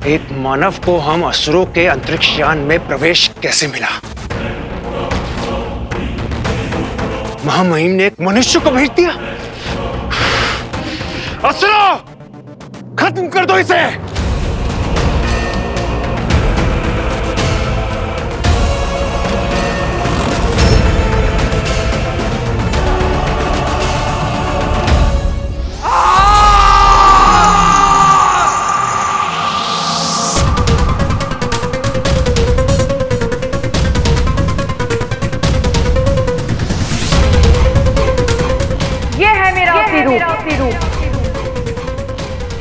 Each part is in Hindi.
एक मानव को हम असुरों के अंतरिक्ष यान में प्रवेश कैसे मिला? महामहिम ने एक मनुष्य को भेज दिया। असुरों, खत्म कर दो इसे।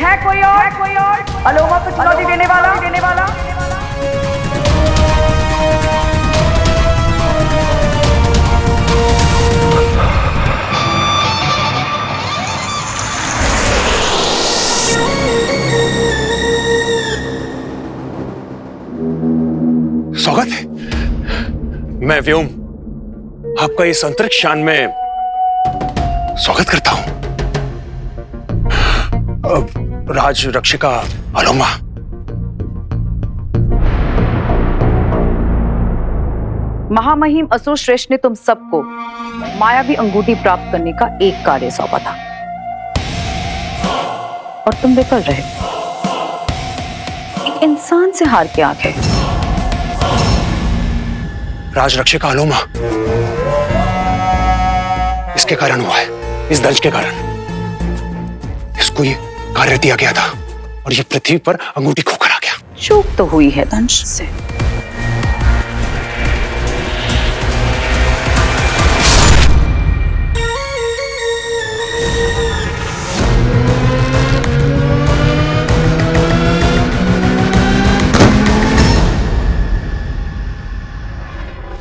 है कोई और अलोमा को चुनौती देने वाला स्वागत है। मैं व्योम आपका इस अंतरिक्ष यान में स्वागत करता हूं। राज रक्षिका अलोमा, महामहिम असुर श्रेष्ठ ने तुम सबको मायावी अंगूठी प्राप्त करने का एक कार्य सौंपा था और तुम विफल रहे। एक इंसान से हार के आ गए। राज रक्षिका अलोमा, इसके कारण हुआ है, इस दंश के कारण। इसको ये कार्य दिया गया था और ये पृथ्वी पर अंगूठी खोकर आ गया। चूक तो हुई है दंश से।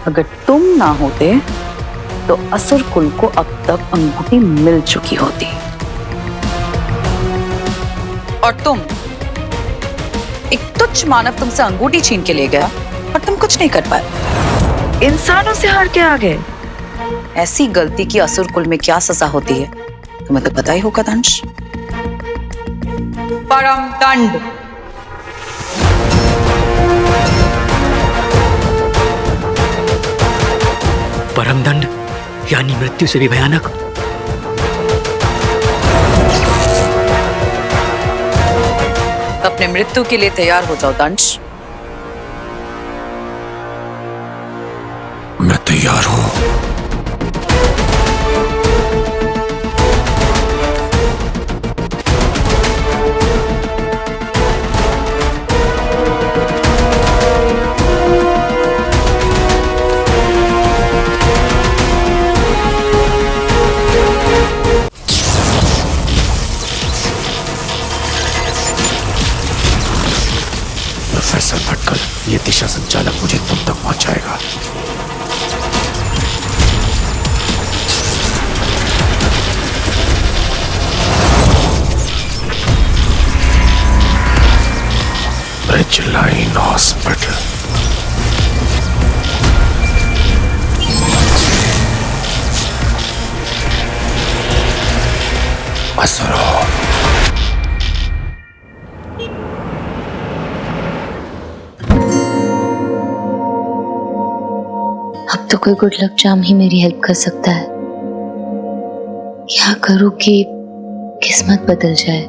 अगर तुम ना होते तो असुर कुल को अब तक अंगूठी मिल चुकी होती। और तुम, एक तुच्छ मानव तुमसे अंगूठी छीन के ले गया और तुम कुछ नहीं कर पाए। इंसानों से हार के आ गए। ऐसी गलती की असुर कुल में क्या सजा होती है तुम्हें तो पता ही होगा दंश। परम दंड। परम दंड यानी मृत्यु से भी भयानक। अपने मृत्यु के लिए तैयार हो जाओ दंश। मैं तैयार हूं। प्रोफेसर भटकल, ये दिशा संचालक मुझे तुम तक पहुंचाएगा। ब्रिजलाइन हॉस्पिटल। असुरों, अब तो कोई गुड लक चार्म ही मेरी हेल्प कर सकता है। क्या करूं कि किस्मत बदल जाए।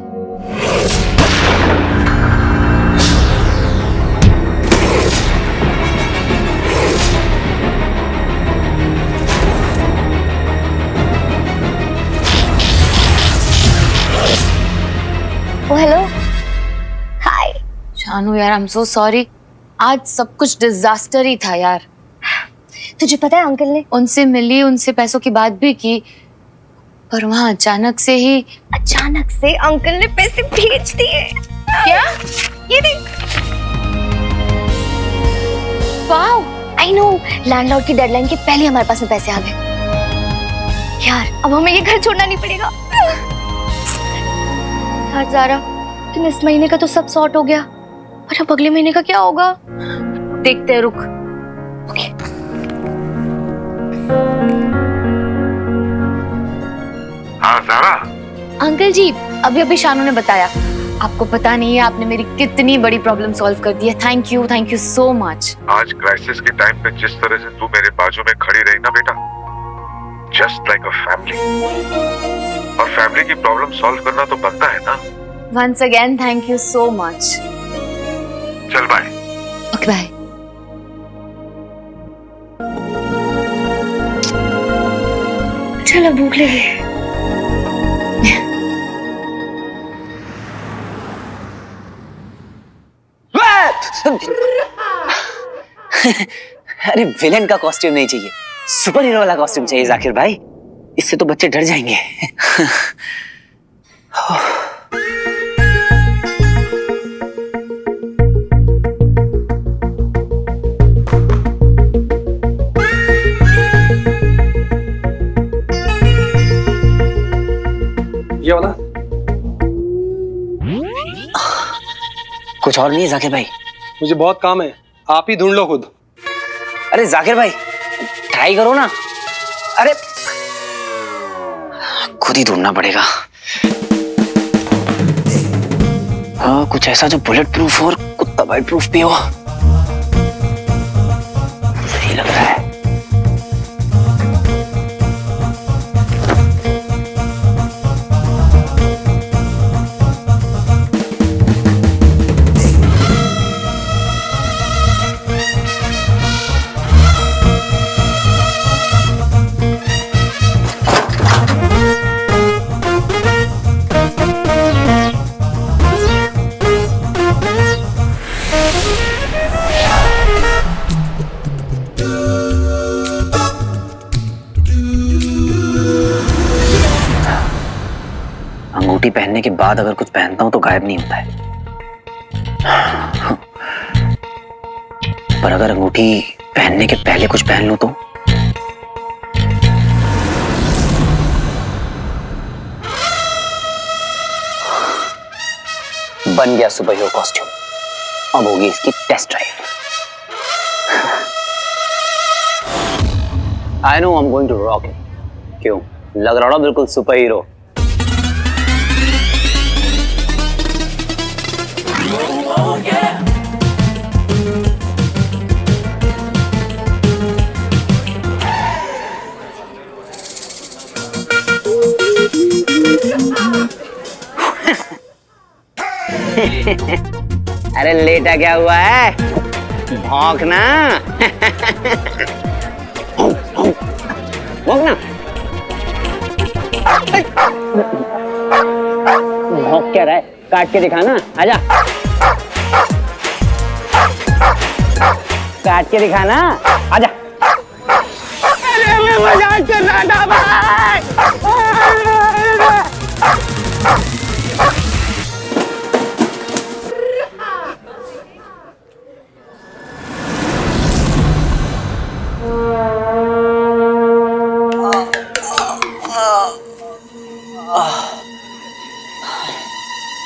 ओ हेलो, हाय शानू यार, आई एम सो सॉरी। आज सब कुछ डिजास्टर ही था यार। तुझे पता है अंकल ने उनसे मिली, उनसे पैसों की बात भी की, पर वहां अचानक से अंकल ने पैसे भेज दिए। क्या? ये देख। वाओ, आई नो, लैंडलॉर्ड की डेडलाइन के पहले हमारे पास में पैसे आ गए। यार अब हमें ये घर छोड़ना नहीं पड़ेगा। यार ज़ारा, लेकिन इस महीने का तो सब सॉर्ट हो गया, पर अब अगले महीने का क्या होगा? देखते हैं, रुक। ओके। हाँ ज़ारा। अंकल जी, अभी शानू ने बताया आपको पता नहीं है आपने मेरी कितनी बड़ी प्रॉब्लम सॉल्व कर दी है। Thank you so much. आज क्राइसिस के टाइम पे जिस तरह से तू मेरे बाजू में खड़ी रही ना बेटा, जस्ट लाइक अ फैमिली। और फैमिली की प्रॉब्लम सॉल्व करना तो बनता है ना। Once again thank you so much. चल बाय। Okay bye. चलो भूख लगी। अरे विलेन का कॉस्ट्यूम नहीं चाहिए, सुपर हीरो वाला कॉस्ट्यूम चाहिए जाकिर भाई। इससे तो बच्चे डर जाएंगे। ये वाला कुछ और नहीं है जाकिर भाई? मुझे बहुत काम है, आप ही ढूंढ लो खुद। अरे जाकिर भाई ट्राई करो ना। अरे खुद ही ढूंढना पड़ेगा। हाँ, कुछ ऐसा जो बुलेट प्रूफ और कुत्ता बाइट प्रूफ भी हो। सही लग रहा है। अंगूठी पहनने के बाद अगर कुछ पहनता हूं तो गायब नहीं होता है, पर अगर अंगूठी पहनने के पहले कुछ पहन लूं तो? बन गया सुपर हीरो कॉस्ट्यूम। अब होगी इसकी test drive. I know I am going to rock it. क्यों लग रहा ना बिल्कुल सुपर हीरो? अरे लेटा क्या हुआ है? भौंकना। भौंकना। भौंक क्या रहा है? काट के दिखाना। आजा। काट के दिखाना। आजा। अरे मैं मजाक कर रहा था भाई।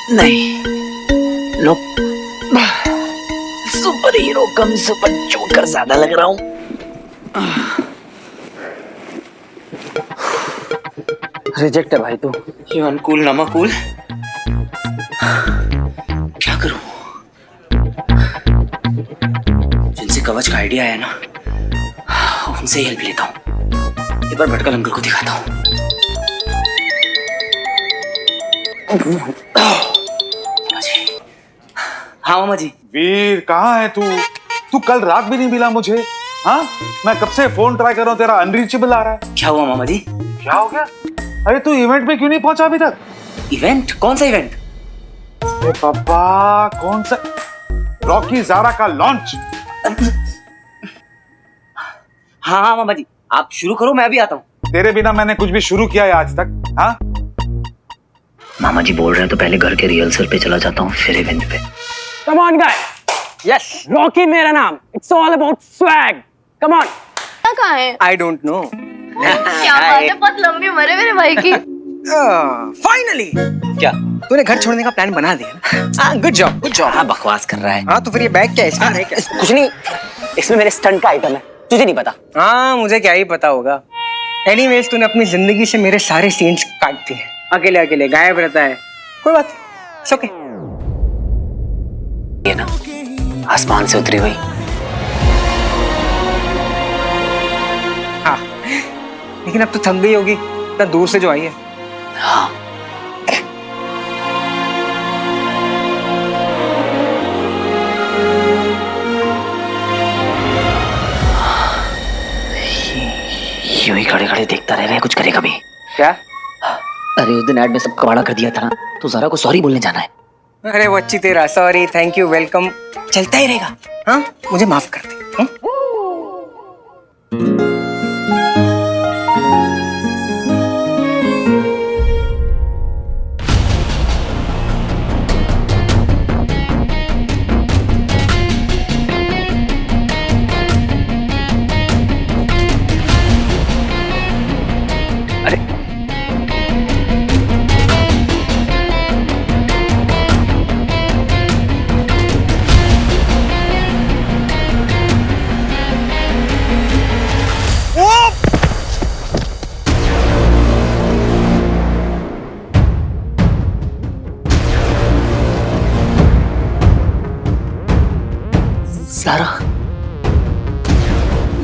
नहीं लोग, सुपर हीरो कम सुपर जोकर ज्यादा लग रहा हूं। रिजेक्ट है भाई तू। ये अनकूल नमकूल। क्या करूं? जिनसे कवच का आइडिया है ना, उनसे हेल्प लेता हूं। एक बार भटकल अंकल को दिखाता हूं। हाँ मामा जी। वीर कहाँ है तू? तू कल रात भी नहीं मिला मुझे। हाँ, मैं कब से फोन ट्राई कर रहा हूँ, तेरा अनरीचेबल आ रहा है। क्या हुआ मामा जी? क्या हो गया? अरे तू इवेंट में क्यों नहीं पहुंचा अभी तक? इवेंट? कौन सा इवेंट? अरे पापा, कौन सा? रॉकी ज़ारा का लॉन्च। हाँ हाँ मामा जी, आप शुरू करो, मैं भी आता हूँ। तेरे बिना मैंने कुछ भी शुरू किया है आज तक? हाँ मामा जी बोल रहे हैं तो पहले घर के रिहर्सल पे चला जाता हूँ, फिर इवेंट पे। Come on guys. Yes, Rocky मेरा नाम. It's all about swag. Come on. कहाँ है? I don't know. क्या बात है, बहुत लंबी उम्र है मेरे भाई की। Finally. क्या? तूने घर छोड़ने का प्लान बना दिया? हाँ, good job, good job. हाँ बकवास कर रहा है। हाँ तो फिर ये बैग क्या है? इसमें है क्या? कुछ नहीं, इसमें मेरे स्टंट का आइटम है, तुझे नहीं पता। हाँ मुझे क्या ही पता होगा। Anyways, तूने अपनी जिंदगी से मेरे सारे सीन्स काट दिए। अकेले अकेले गायब रहता है। कोई बात नहीं, it's okay. ये ना आसमान से उतरी हुई। हाँ, लेकिन अब तो थक गई होगी इतना दूर से जो आई है। हाँ, यूं ही खड़े खड़े देखता रह रहे हैं, कुछ करेगा भी। क्या? अरे उस दिन ऐड में सब कबाड़ा कर दिया था ना, तो ज़रा को सॉरी बोलने जाना है। अरे वो अच्छी तेरा सॉरी थैंक यू वेलकम चलता ही रहेगा। हाँ, मुझे माफ कर दे। हाँ?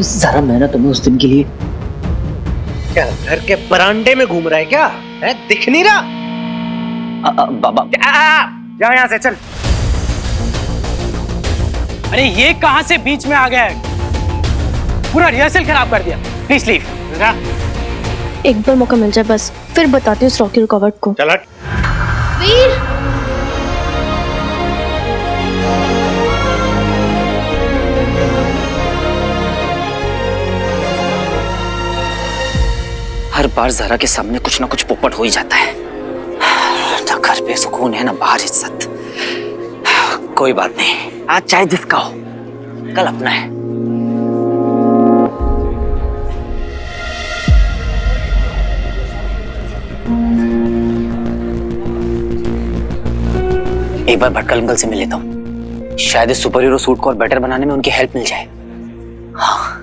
ज़रा मैं ना तुम्हें उस दिन के लिए क्या घर के बरामदे में घूम रहा है क्या? है दिख नहीं रहा? बाबा जा यहाँ से चल। अरे ये कहाँ से बीच में आ गया है? पूरा रिहर्सल खराब कर दिया। Please leave. एक बार मौका मिल जाए बस, फिर बताती हूँ उस रॉकी रुकावट को। चल हट। वीर, हर बार ज़रा के सामने कुछ ना कुछ पोपट हो ही जाता है। ना घर पे सुकून है ना बाहर इज्जत। कोई बात नहीं, आज चाहे जिसका हो, कल अपना है। एक बार भटकल अंकल से मिल लेता हूँ, शायद इस सुपर हीरो सूट को और बेटर बनाने में उनकी हेल्प मिल जाए। हाँ।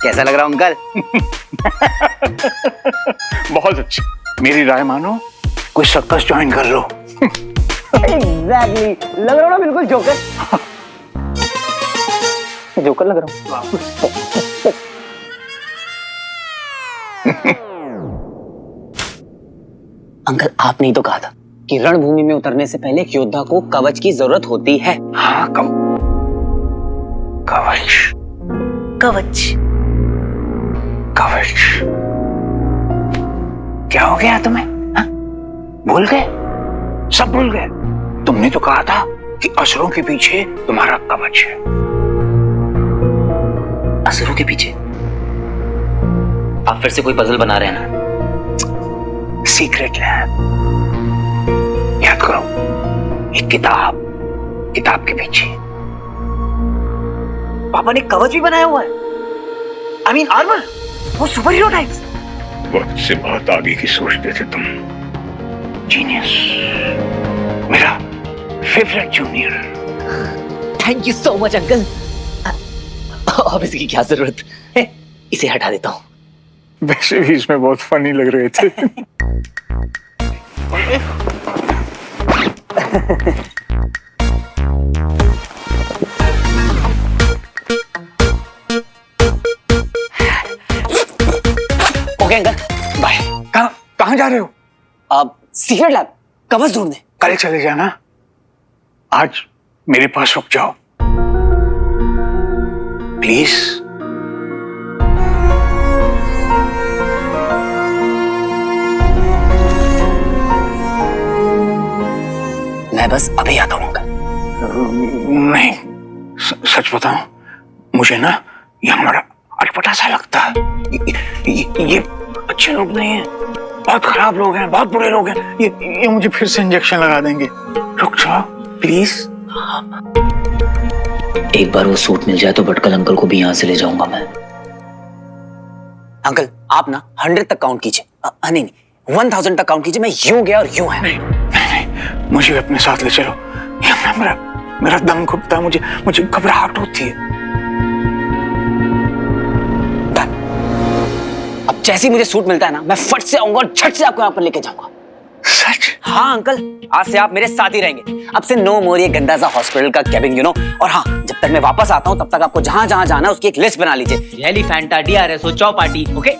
कैसा लग रहा हूं अंकल? बहुत अच्छा, मेरी राय मानो, कोई सर्कस ज्वाइन कर लो। एग्जैक्टली, लग रहा हूँ ना बिल्कुल जोकर। जोकर लग रहा हूँ। अंकल आपने ही तो कहा था कि रणभूमि में उतरने से पहले एक योद्धा को कवच की जरूरत होती है। हाँ, कवच कवच कवच क्या हो गया तुम्हें? हाँ? भूल गए? सब भूल गए? तुमने तो कहा था कि असुरों के पीछे तुम्हारा कवच है। असुरों के पीछे? आप फिर से कोई पजल बना रहे हैं ना? सीक्रेट लैब, याद करो, एक किताब के पीछे पापा ने कवच भी बनाया हुआ है। I mean आर्मर, वो सुपर हीरो टाइप्स। वक्त से बहुत आगे की सोचते थे तुम। जीनियस, मेरा favourite junior. Thank you so much uncle. अब इसकी क्या जरूरत है? इसे हटा देता हूँ। वैसे भी इसमें बहुत फनी लग रहे थे। Okay uncle, bye. कहाँ जा रहे हो? अब सीक्रेट लैब, कवच ढूंढने। कल चले जाना, आज मेरे पास रुक जाओ प्लीज। मैं बस अभी आता हूँ अंकल। नहीं, सच बताऊं, मुझे ना यहाँ बड़ा अटपटा सा लगता है। ये अच्छे लोग नहीं हैं, बहुत खराब लोग हैं, बहुत बुरे लोग हैं। ये मुझे फिर से इंजेक्शन लगा देंगे। रुक जाओ प्लीज। एक बार वो सूट मिल जाए तो भटकल अंकल को भी यहाँ से ले जाऊंगा मैं। अंकल आप ना 100 तक काउंट कीजिए। नहीं 1000 तक काउंट कीजिए। मैं यूं गया और यूं है। नहीं, मुझे भी अपने साथ ले चलो। यहाँ मेरा मेरा दम घुटता है, मुझे मुझे घबराहट होती है। अब जैसे ही मुझे सूट मिलता है ना, मैं फट से आऊंगा और झट से आपको यहाँ पर लेके जाऊंगा। सच? हाँ अंकल, आज से आप मेरे साथ ही रहेंगे। अब से नो मोर ये गंदा सा हॉस्पिटल का केबिन, यू नो। और हाँ, जब तक मैं वापस आता हूँ तब तक आपको जहाँ जहाँ जाना है उसकी एक लिस्ट बना लीजिए। Elephanta, DRS, Chowpatty, okay?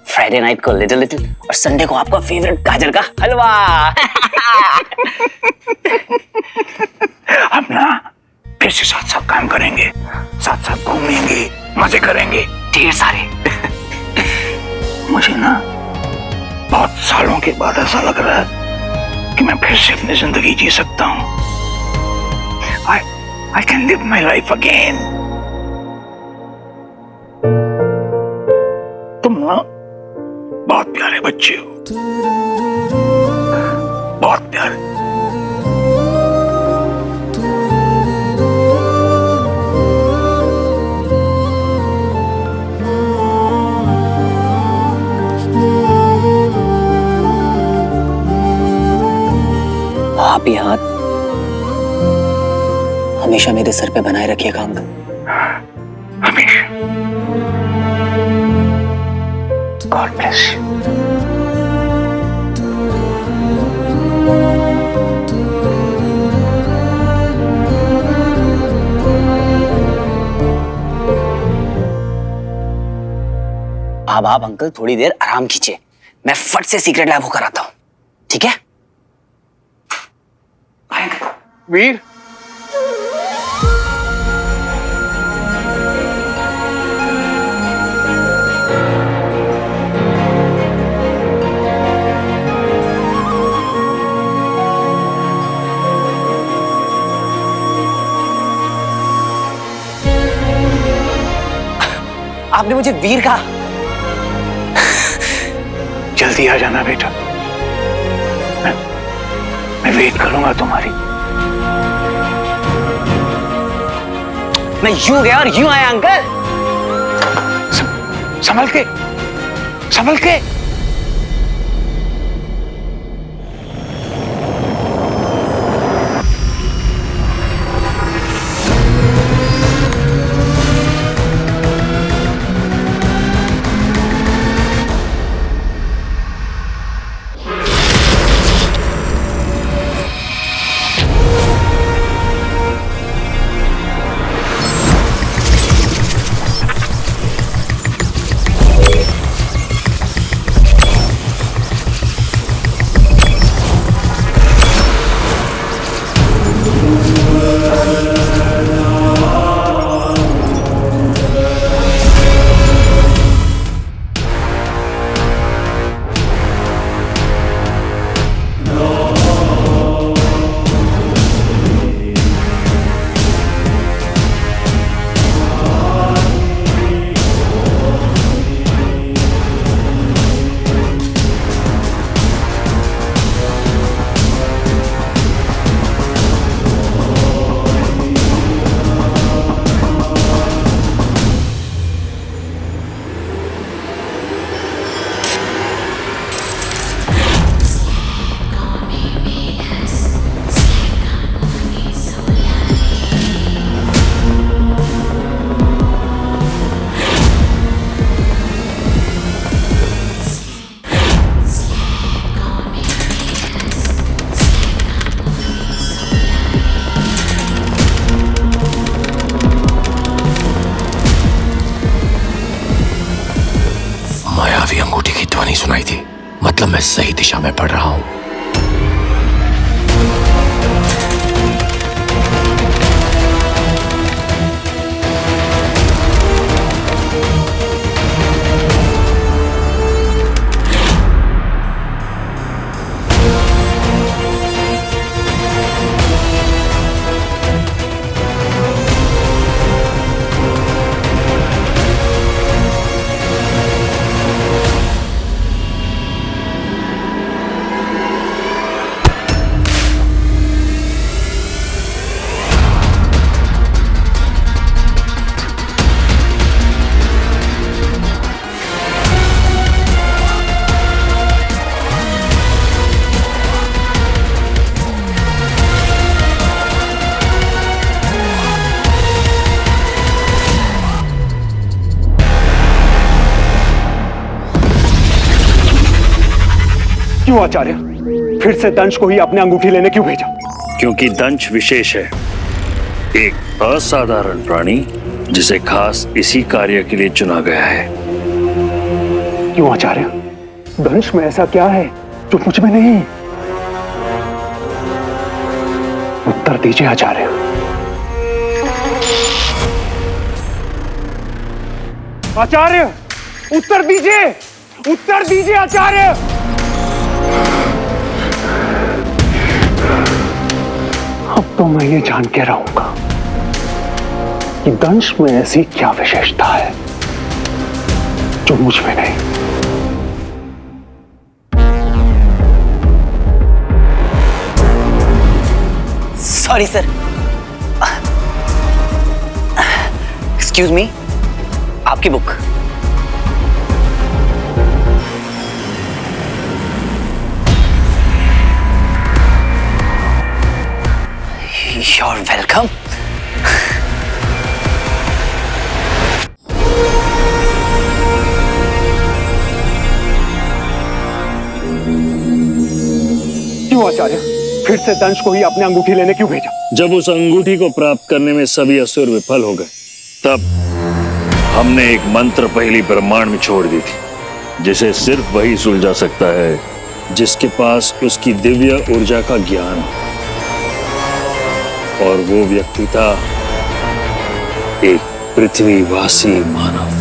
Friday night को लिटिल लिटिल और संडे को आपका फेवरेट गाजर का हलवा। अब ना फिर से साथ साथ काम करेंगे, साथ साथ घूमेंगे, मजे करेंगे ढेर सारे। मुझे ना बहुत सालों के बाद ऐसा लग रहा है कि मैं फिर से अपनी जिंदगी जी सकता हूँ। I can live my life again. तुम ना बहुत प्यारे बच्चे हो, बहुत प्यारे। आप ये हाथ हमेशा मेरे सर पे बनाए रखिएगा अंकल। हमेशा। God bless you. अब आप अंकल थोड़ी देर आराम कीजिए, मैं फट से सीक्रेट लैब होकर आता हूं, ठीक है? वीर, आपने मुझे वीर कहा। जल्दी आ जाना बेटा, मैं वेट करूंगा तुम्हारी। मैं यूं गया और यूं आया अंकल। संभल के, संभल के। मायावी अंगूठी की ध्वनि सुनाई थी, मतलब मैं सही दिशा में बढ़ रहा हूं। क्यों आचार्य? फिर से दंश को ही अपने अंगूठी लेने क्यों भेजा? क्योंकि दंश विशेष है, एक असाधारण प्राणी जिसे खास इसी कार्य के लिए चुना गया है। क्यों आचार्य? दंश में ऐसा क्या है जो मुझ में नहीं? उत्तर दीजिए आचार्य। आचार्य, उत्तर दीजिए, उत्तर दीजिए आचार्य। अब तो मैं ये जान के रहूंगा कि दंश में ऐसी क्या विशेषता है जो मुझ में नहीं। सॉरी सर, एक्सक्यूज मी, आपकी बुक। You're welcome. क्यों आचार्य? फिर से दंश को ही अपने अंगूठी लेने क्यों भेजा? जब उस अंगूठी को प्राप्त करने में सभी असुर विफल हो गए, तब हमने एक मंत्र पहली ब्रह्मांड में छोड़ दी थी, जिसे सिर्फ वही सुलझा सकता है जिसके पास उसकी दिव्य ऊर्जा का ज्ञान हो। और वो व्यक्ति था एक पृथ्वीवासी मानव।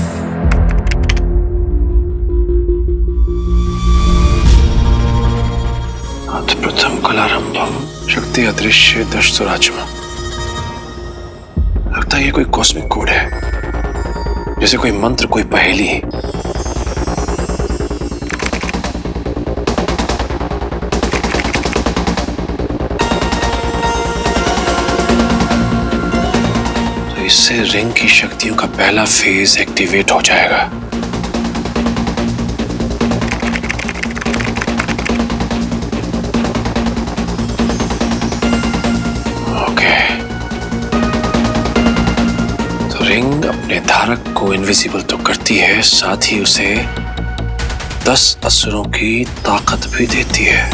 प्रथम कलारंभम शक्ति अदृश्य दशसुराचम। लगता है ये कोई कॉस्मिक कोड है, जैसे कोई मंत्र, कोई पहेली। तो इससे रिंग की शक्तियों का पहला फेज एक्टिवेट हो जाएगा। रिंग अपने धारक को इनविजिबल तो करती है, साथ ही उसे 10 असुरों की ताकत भी देती है।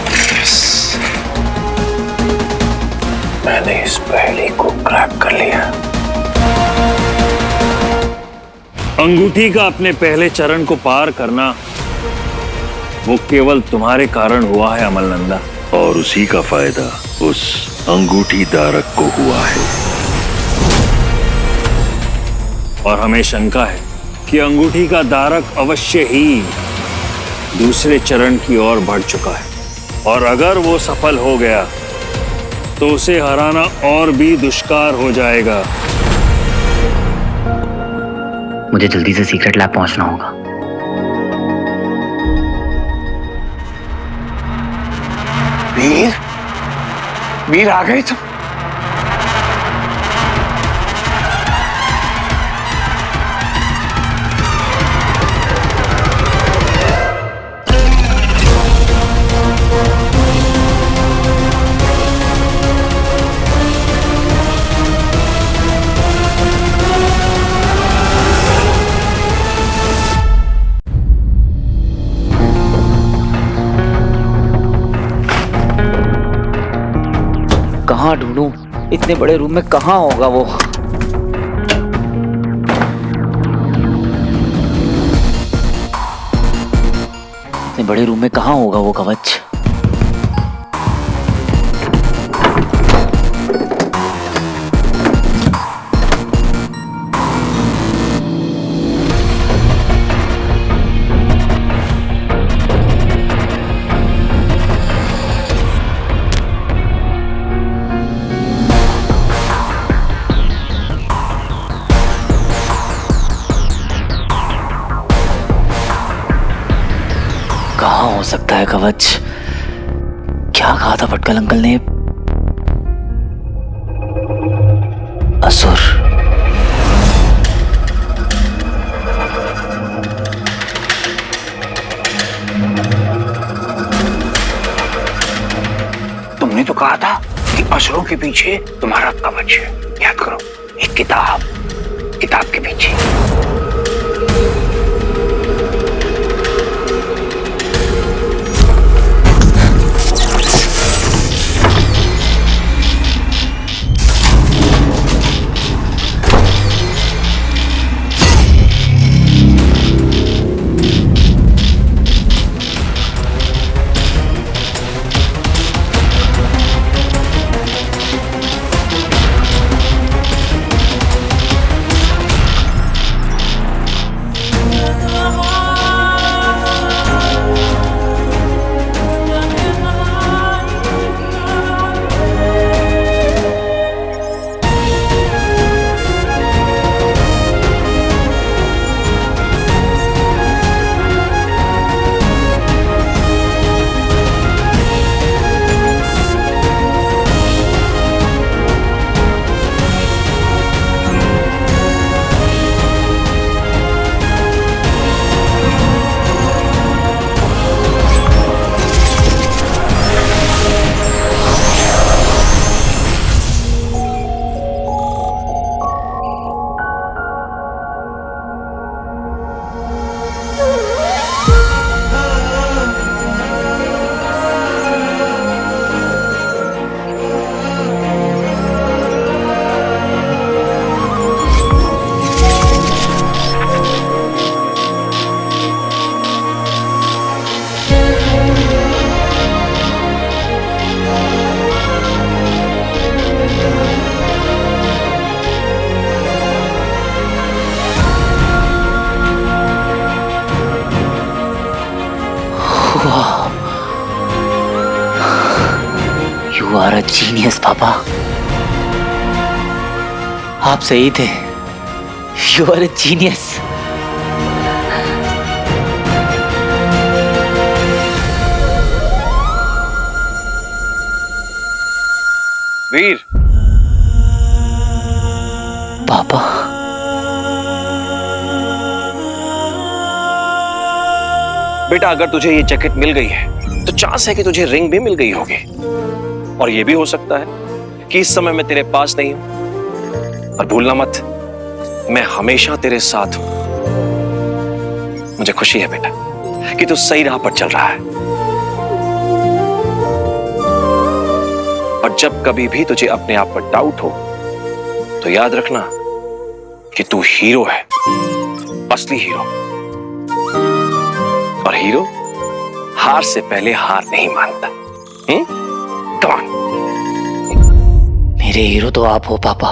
yes. मैंने इस पहेली को क्रैक कर लिया। अंगूठी का अपने पहले चरण को पार करना वो केवल तुम्हारे कारण हुआ है अमलनंदा, और उसी का फायदा उस अंगूठी धारक को हुआ है। और हमें शंका है कि अंगूठी का धारक अवश्य ही दूसरे चरण की ओर बढ़ चुका है, और अगर वो सफल हो गया तो उसे हराना और भी दुष्कार हो जाएगा। मुझे जल्दी से सीक्रेट लैब पहुंचना होगा। वीर, वीर आ गए तुम। कहाँ ढूंढूं? इतने बड़े रूम में कहाँ होगा वो? इतने बड़े रूम में कहाँ होगा वो कवच? कहाँ हो सकता है कवच? क्या कहा था भटकल अंकल ने? असुर। तुमने तो कहा था कि असुरों के पीछे तुम्हारा कवच है। याद करो, एक किताब, किताब के पीछे। अ जीनियस पापा, आप सही थे। You are a genius. Veer, पापा, बेटा अगर तुझे ये जैकेट मिल गई है तो चांस है कि तुझे रिंग भी मिल गई होगी, और ये भी हो सकता है कि इस समय मैं तेरे पास नहीं हूं। पर भूलना मत, मैं हमेशा तेरे साथ हूं। मुझे खुशी है बेटा कि तू सही राह पर चल रहा है, और जब कभी भी तुझे अपने आप पर डाउट हो तो याद रखना कि तू हीरो है, असली हीरो। और हीरो हार से पहले हार नहीं मानता। Come on. मेरे हीरो तो आप हो पापा,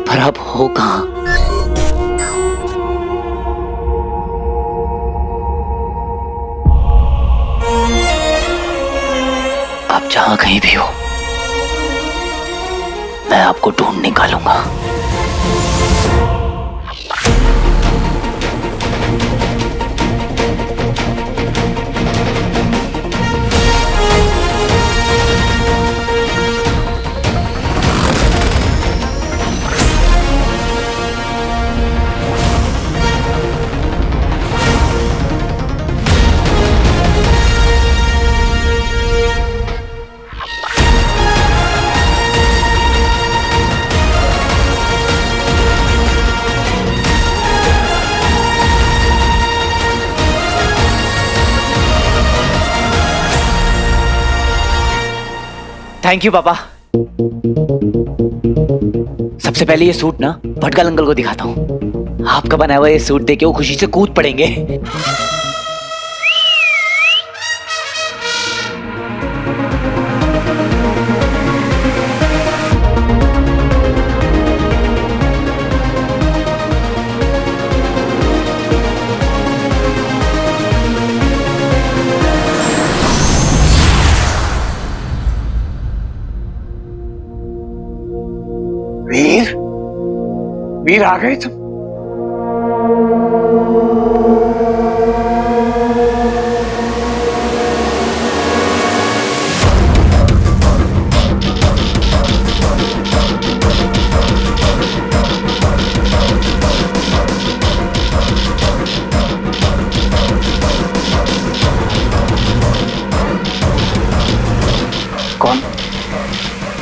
पर आप हो कहां? आप जहां कहीं भी हो, मैं आपको ढूंढ निकालूंगा। थैंक यू पापा। सबसे पहले ये सूट ना भटकाल अंकल को दिखाता हूँ। आपका बनाया हुआ ये सूट देके वो खुशी से कूद पड़ेंगे। वीर, वीर आ गए तुम?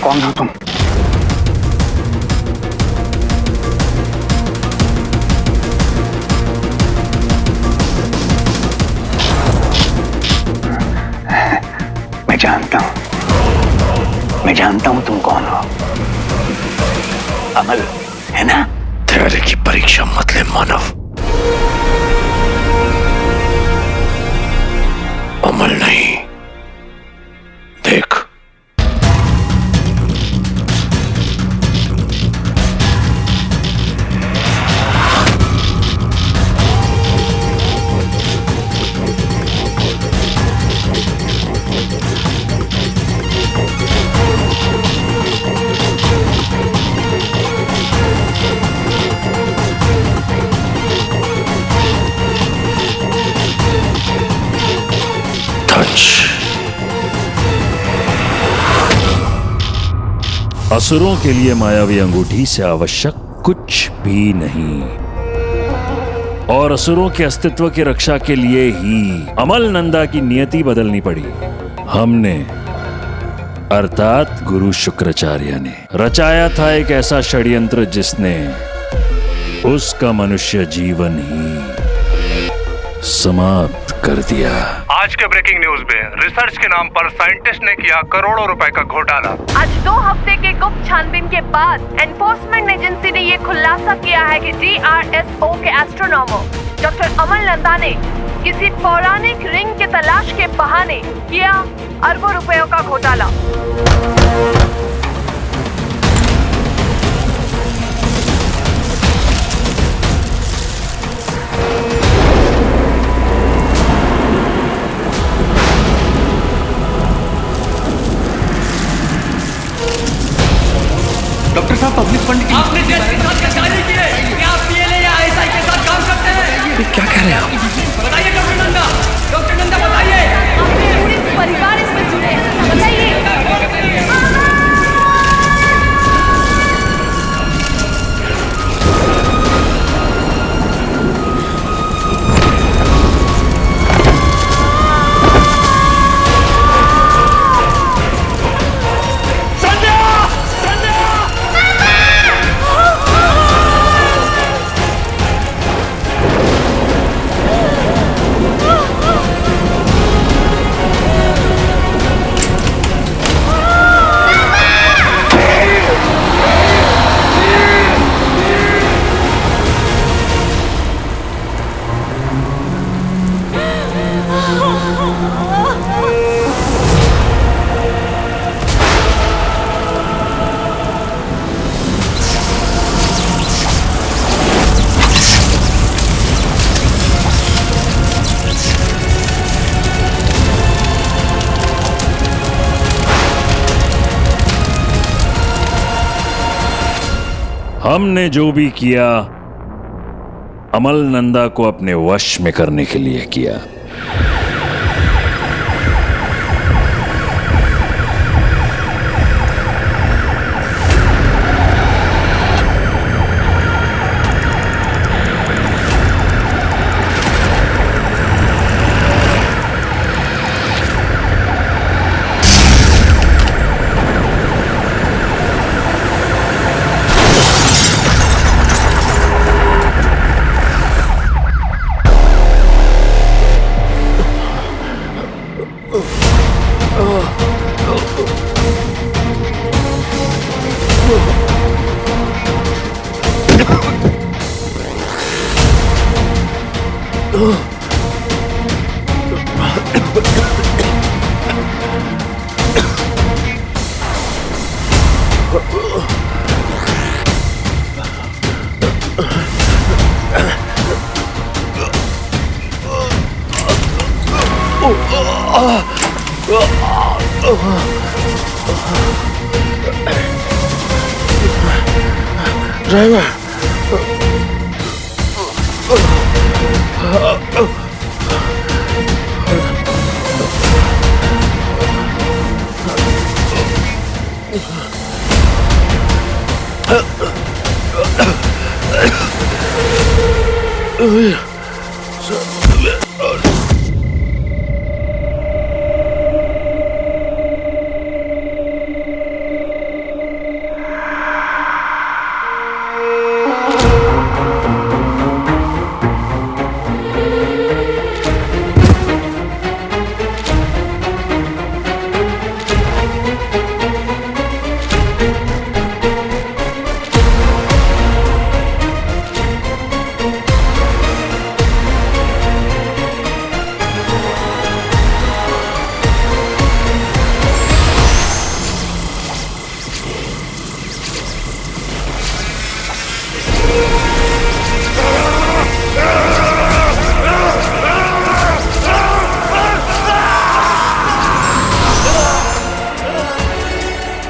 कौन हो तुम? मैं जानता हूं तुम कौन हो। अमल है ना? धैर्य की परीक्षा मत ले मानव। अमल नहीं, देख असुरों के लिए मायावी अंगूठी से आवश्यक कुछ भी नहीं, और असुरों के अस्तित्व की रक्षा के लिए ही अमल नंदा की नियति बदलनी पड़ी। हमने अर्थात गुरु शुक्राचार्य ने रचाया था एक ऐसा षड्यंत्र जिसने उसका मनुष्य जीवन ही समाप्त कर दिया। आज के ब्रेकिंग न्यूज में रिसर्च के नाम पर साइंटिस्ट ने किया करोड़ों रुपए का घोटाला। आज 2 हफ्ते के गुप्त छानबीन के बाद एनफोर्समेंट एजेंसी ने ये खुलासा किया है कि DRSO के एस्ट्रोनॉमर डॉक्टर अमल नंदा ने किसी पौराणिक रिंग के तलाश के बहाने किया अरबों रुपयों का घोटाला। आपने देश के साथ गद्दारी की है क्या आप पीएलए या आईएसआई के साथ काम करते हैं? क्या कह रहे हैं आप? बताइए डॉक्टर नंदा बताइए। अपने पूरे परिवार इसमें जुड़े हैं, बताइए। हमने जो भी किया अमल नंदा को अपने वश में करने के लिए किया। ड्राइवर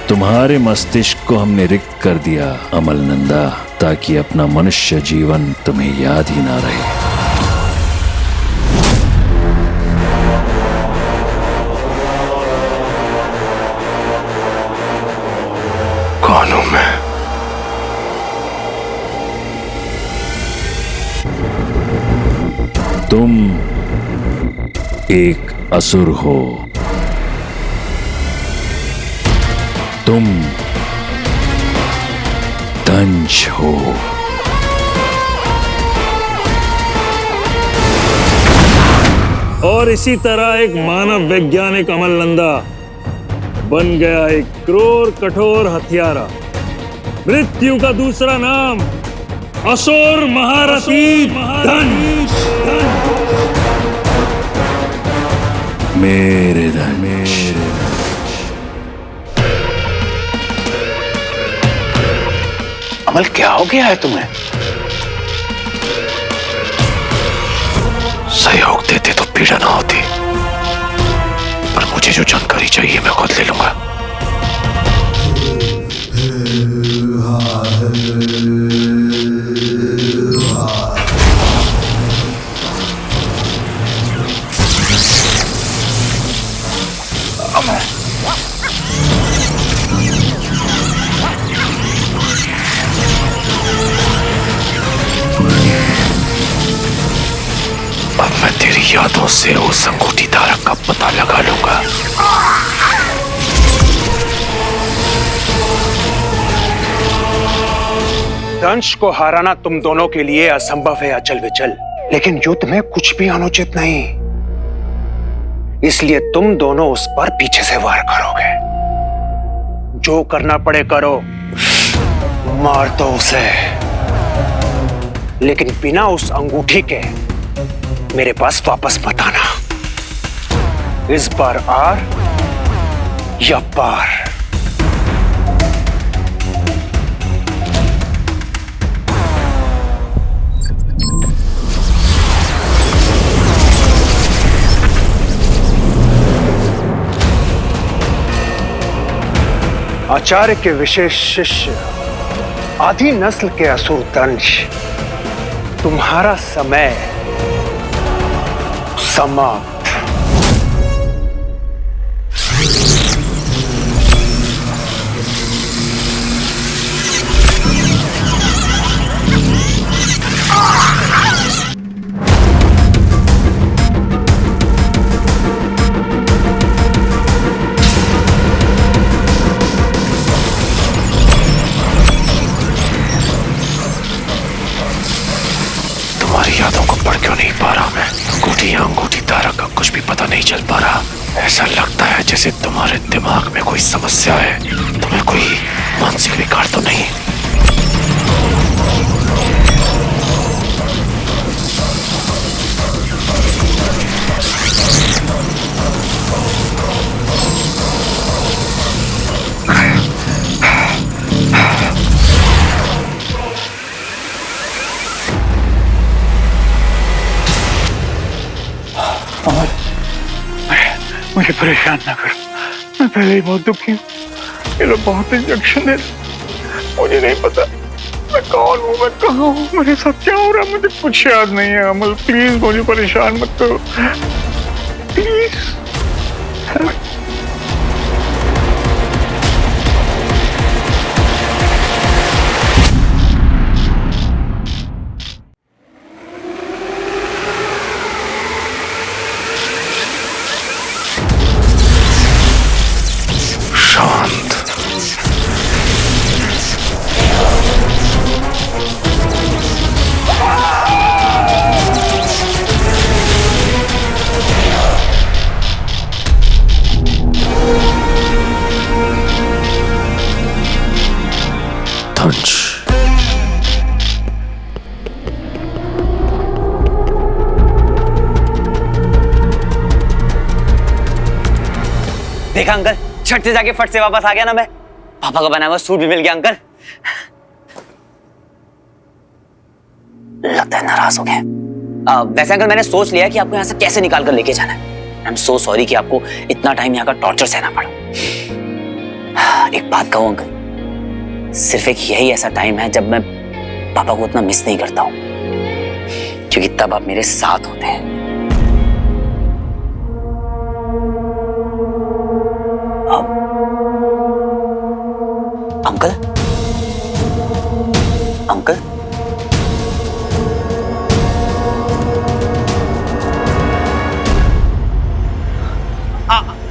तुम्हारे मस्तिष्क को हमने रिक्त कर दिया अमल नंदा, ताकि अपना मनुष्य जीवन तुम्हें याद ही ना रहे। कौन हूं मैं? तुम एक असुर हो। तुम दंश हो। और इसी तरह एक मानव वैज्ञानिक अमल नंदा बन गया एक क्रूर कठोर हत्यारा। मृत्यु का दूसरा नाम असुर महारथी दंश। मेरे दंश। अमल क्या हो गया है तुम्हें? सहयोग देते तो पीड़ा ना होती, पर मुझे जो जानकारी चाहिए मैं खुद ले लूंगा। यादों से उस अंगूठी धारक का पता लगा लूंगा। दंश को हराना तुम दोनों के लिए असंभव है अचल विचल, लेकिन युद्ध में कुछ भी अनुचित नहीं, इसलिए तुम दोनों उस पर पीछे से वार करोगे। जो करना पड़े करो, मार दो उसे, लेकिन बिना उस अंगूठी के मेरे पास वापस मत आना। इस बार आर या पार। आचार्य के विशेष शिष्य आदि नस्ल के असुर दंश, तुम्हारा समय समाप्त। तुम्हारी यादों को पढ़ क्यों नहीं पा रहा मैं? अंगूठी या अंगूठी धारक का कुछ भी पता नहीं चल पा रहा। ऐसा लगता है जैसे तुम्हारे दिमाग में कोई समस्या है। तुम्हें कोई मानसिक विकार तो नहीं? मुझे परेशान ना करो, मैं पहले ही बहुत दुखी हूँ। ये लोग बहुत इंजेक्शन दे रहे, मुझे नहीं पता मैं कौन हूँ, मैं कहाँ हूँ, मेरे साथ क्या हो रहा है, मुझे कुछ याद नहीं है। अमल प्लीज मुझे परेशान मत करो, प्लीज। शांत। दंश। देखा अंकल, छठ से जाके फट से वापस आ गया ना मैं। पापा का बनाया हुआ सूट भी मिल गया अंकल। लगता है नाराज हो गए। वैसे अंकल मैंने सोच लिया कि आपको यहाँ से कैसे निकाल कर लेके जाना है। आई एम सो सॉरी कि आपको इतना टाइम यहाँ का टॉर्चर सहना पड़ा। एक बात कहूँ अंकल, सिर्फ एक यही ऐसा टाइम है जब मैं पापा को उतना मिस नहीं करता हूँ, क्योंकि तब आप मेरे साथ होते हैं। अंकल, अंकल,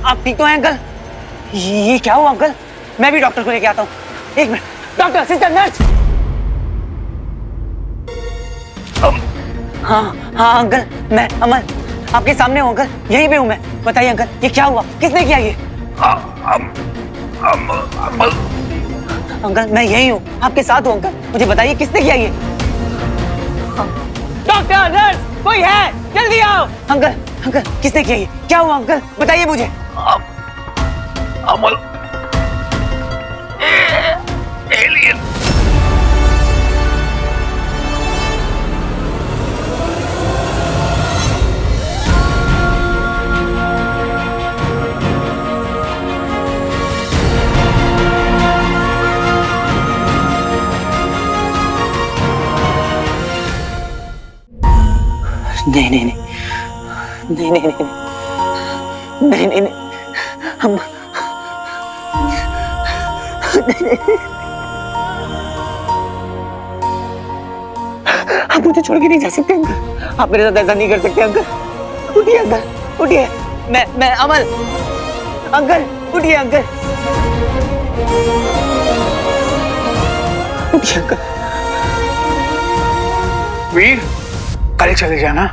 आप ठीक तो हैं अंकल? ये क्या हुआ अंकल? मैं भी डॉक्टर को लेके आता हूँ। एक मिनट, डॉक्टर, सिस्टर, नर्स। हाँ हाँ अंकल, मैं अमल आपके सामने हूँ अंकल, यहीं पे हूँ मैं। बताइए अंकल, ये क्या हुआ? किसने किया ये? अंकल मैं यही हूँ, आपके साथ हूँ अंकल, मुझे बताइए किसने किया ये? डॉक्टर, नर्स, कोई है? जल्दी आओ। अंकल, अंकल किसने किया ये? क्या हुआ अंकल? बताइए मुझे। अमल, एलियन। नहीं नहीं नहीं नहीं नहीं नहीं नहीं नहीं नहीं हम आप मुझे छोड़ के नहीं जा सकते अंकल। आप मेरे साथ ऐसा नहीं कर सकते अंकल। उठिए अंकल, उठिए। मैं अमल। अंकल उठिए अंकल, उठिए अंकल। वीर, कल चले जाना,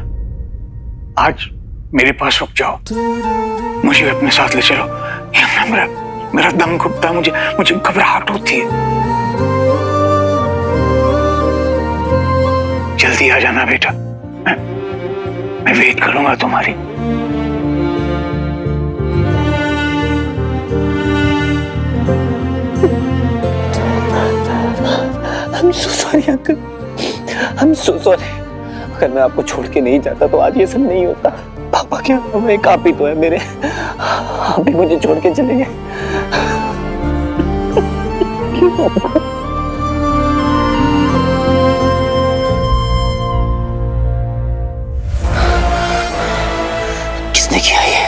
आज मेरे पास रुक जाओ, मुझे भी अपने साथ ले चलो। मेरा दम घुटता है, मुझे घबराहट होती है। जल्दी आ जाना बेटा, मैं वेट करूंगा तुम्हारी। I'm so sorry uncle, I'm so sorry। अगर मैं आपको छोड़ के नहीं जाता तो आज ये सब नहीं होता। पापा क्या, हम एक आप ही तो है मेरे, आप भी मुझे छोड़ के चले गए। किसने किया ये?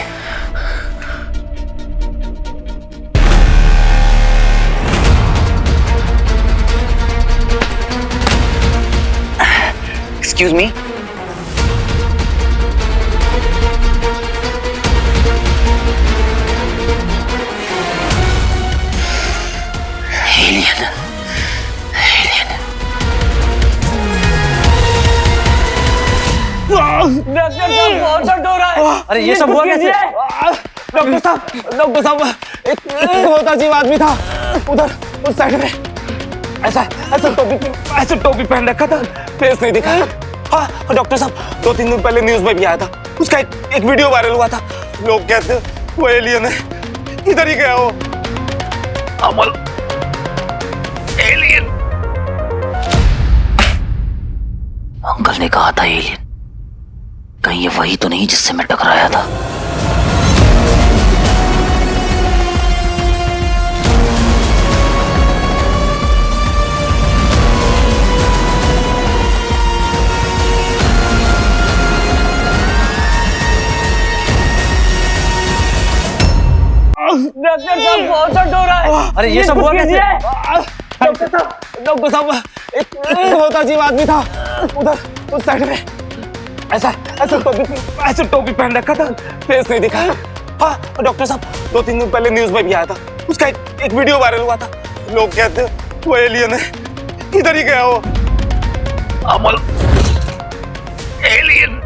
Excuse me? Alien. डॉक्टर साहब बहुत दर्द हो रहा है। अरे ये सब हुआ कैसे? डॉक्टर साहब एक बहुत अजीब आदमी था उधर उस साइड में, ऐसा टोपी पहन रखा था, फेस नहीं दिखा। हाँ डॉक्टर साहब, 2-3 दिन पहले न्यूज में भी आया था, उसका एक वीडियो वायरल हुआ था। लोग कहते वो एलियन है, इधर ही गया वो। अमल, एलियन। अंकल ने कहा था एलियन, कहीं ये वही तो नहीं जिससे मैं टकराया था? डॉक्टर साहब बहुत दर्द हो रहा है। अरे ये सब हुआ कैसे? डॉक्टर साहब एक बहुत अजीब आदमी था उधर उस साइड में, ऐसा टोपी पहन रखा था, फेस नहीं दिखा। हाँ डॉक्टर साहब, 2-3 दिन पहले न्यूज में भी आया था, उसका एक वीडियो वायरल हुआ था। लोग कहते वो एलियन है, इधर ही गया वो। अमल, एलियन।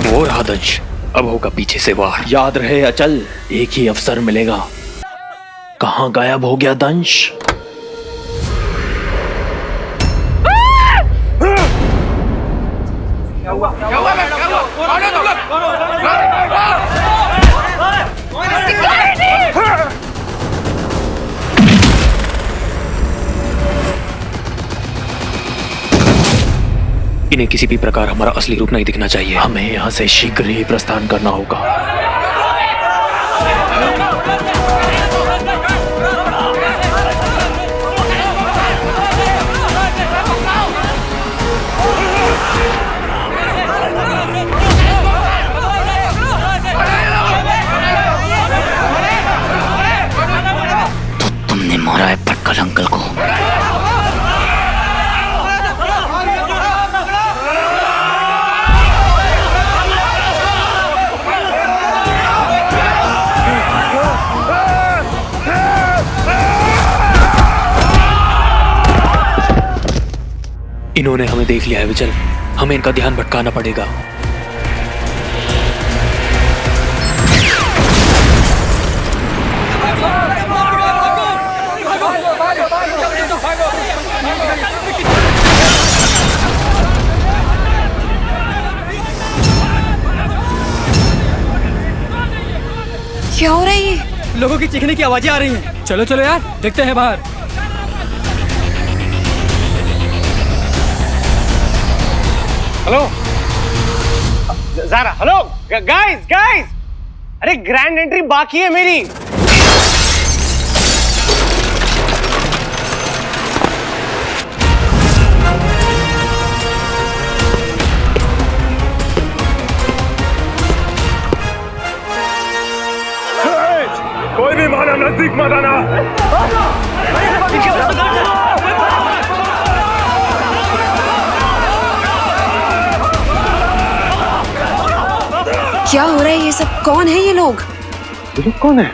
वो रहा दंश, अब होगा पीछे से वार। याद रहे अचल, एक ही अवसर मिलेगा। कहां गायब हो गया दंश? इन्हें किसी भी प्रकार हमारा असली रूप नहीं दिखना चाहिए। हमें यहाँ से शीघ्र ही प्रस्थान करना होगा। तो तुमने मारा है पटकल अंकल को? इन्होंने हमें देख लिया है विचल, हमें इनका ध्यान भटकाना पड़ेगा। क्या हो रहा है ये? लोगों की चीखने की आवाजें आ रही हैं। चलो चलो यार, देखते हैं बाहर। हेलो ज़ारा, हेलो गाइस, अरे ग्रैंड एंट्री बाकी है मेरी। नजदीक मत आना। क्या हो रहा है ये सब? कौन है ये लोग? ये लोग कौन है?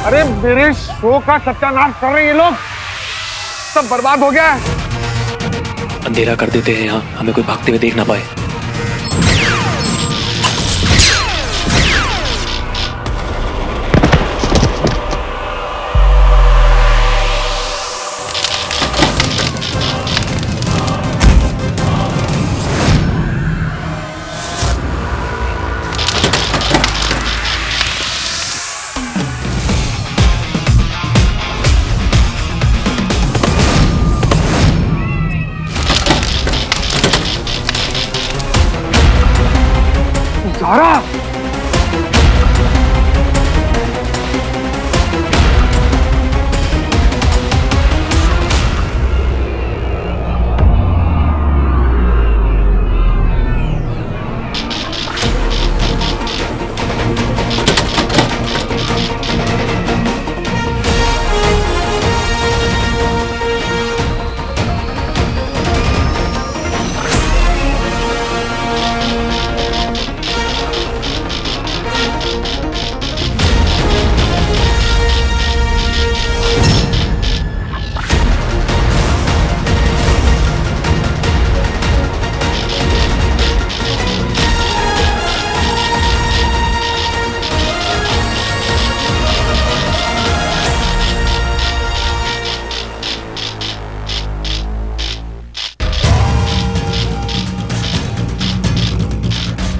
अरे मेरे शो का सत्यानाश कर रहे हैं ये लोग। सब बर्बाद हो गया है। अंधेरा कर देते हैं यहाँ, हमें कोई भागते हुए देख ना पाए। ज़ारा!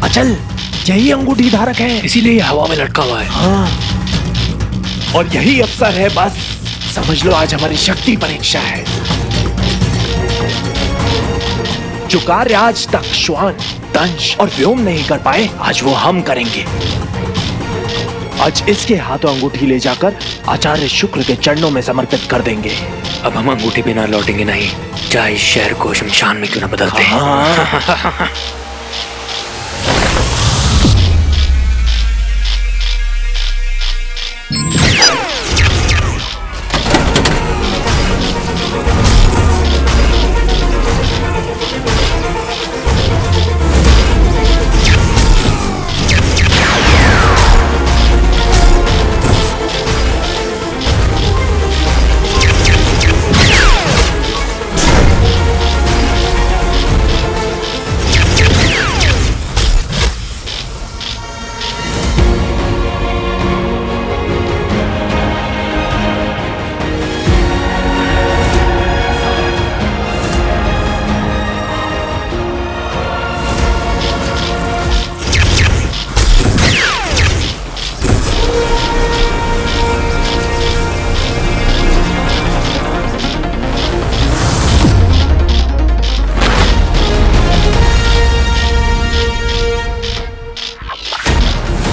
अचल, यही अंगूठी धारक है, इसीलिए ये हवा में लटका हुआ है। हाँ, और यही अवसर है, बस समझ लो आज हमारी शक्ति परीक्षा है। जो कार्य आज तक श्वान, दंश और व्योम नहीं कर पाए, आज वो हम करेंगे। आज इसके हाथों अंगूठी ले जाकर आचार्य शुक्र के चरणों में समर्पित कर देंगे। अब हम अंगूठी बिना लौटेंगे नहीं, चाहे इस शहर को शमशान में क्यों ना बदलते हैं। हाँ।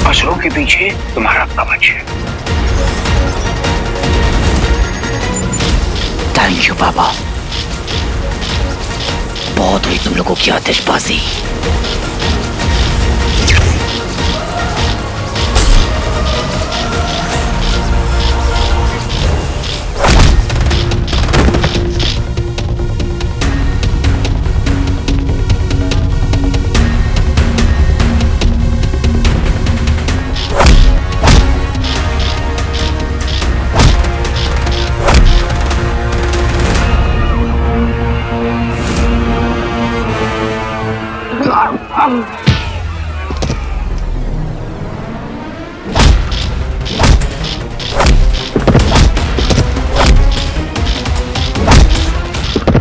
असुरों के पीछे तुम्हारा कवच है। थैंक यू बाबा, बहुत हुई तुम लोगों की आतिशबाजी।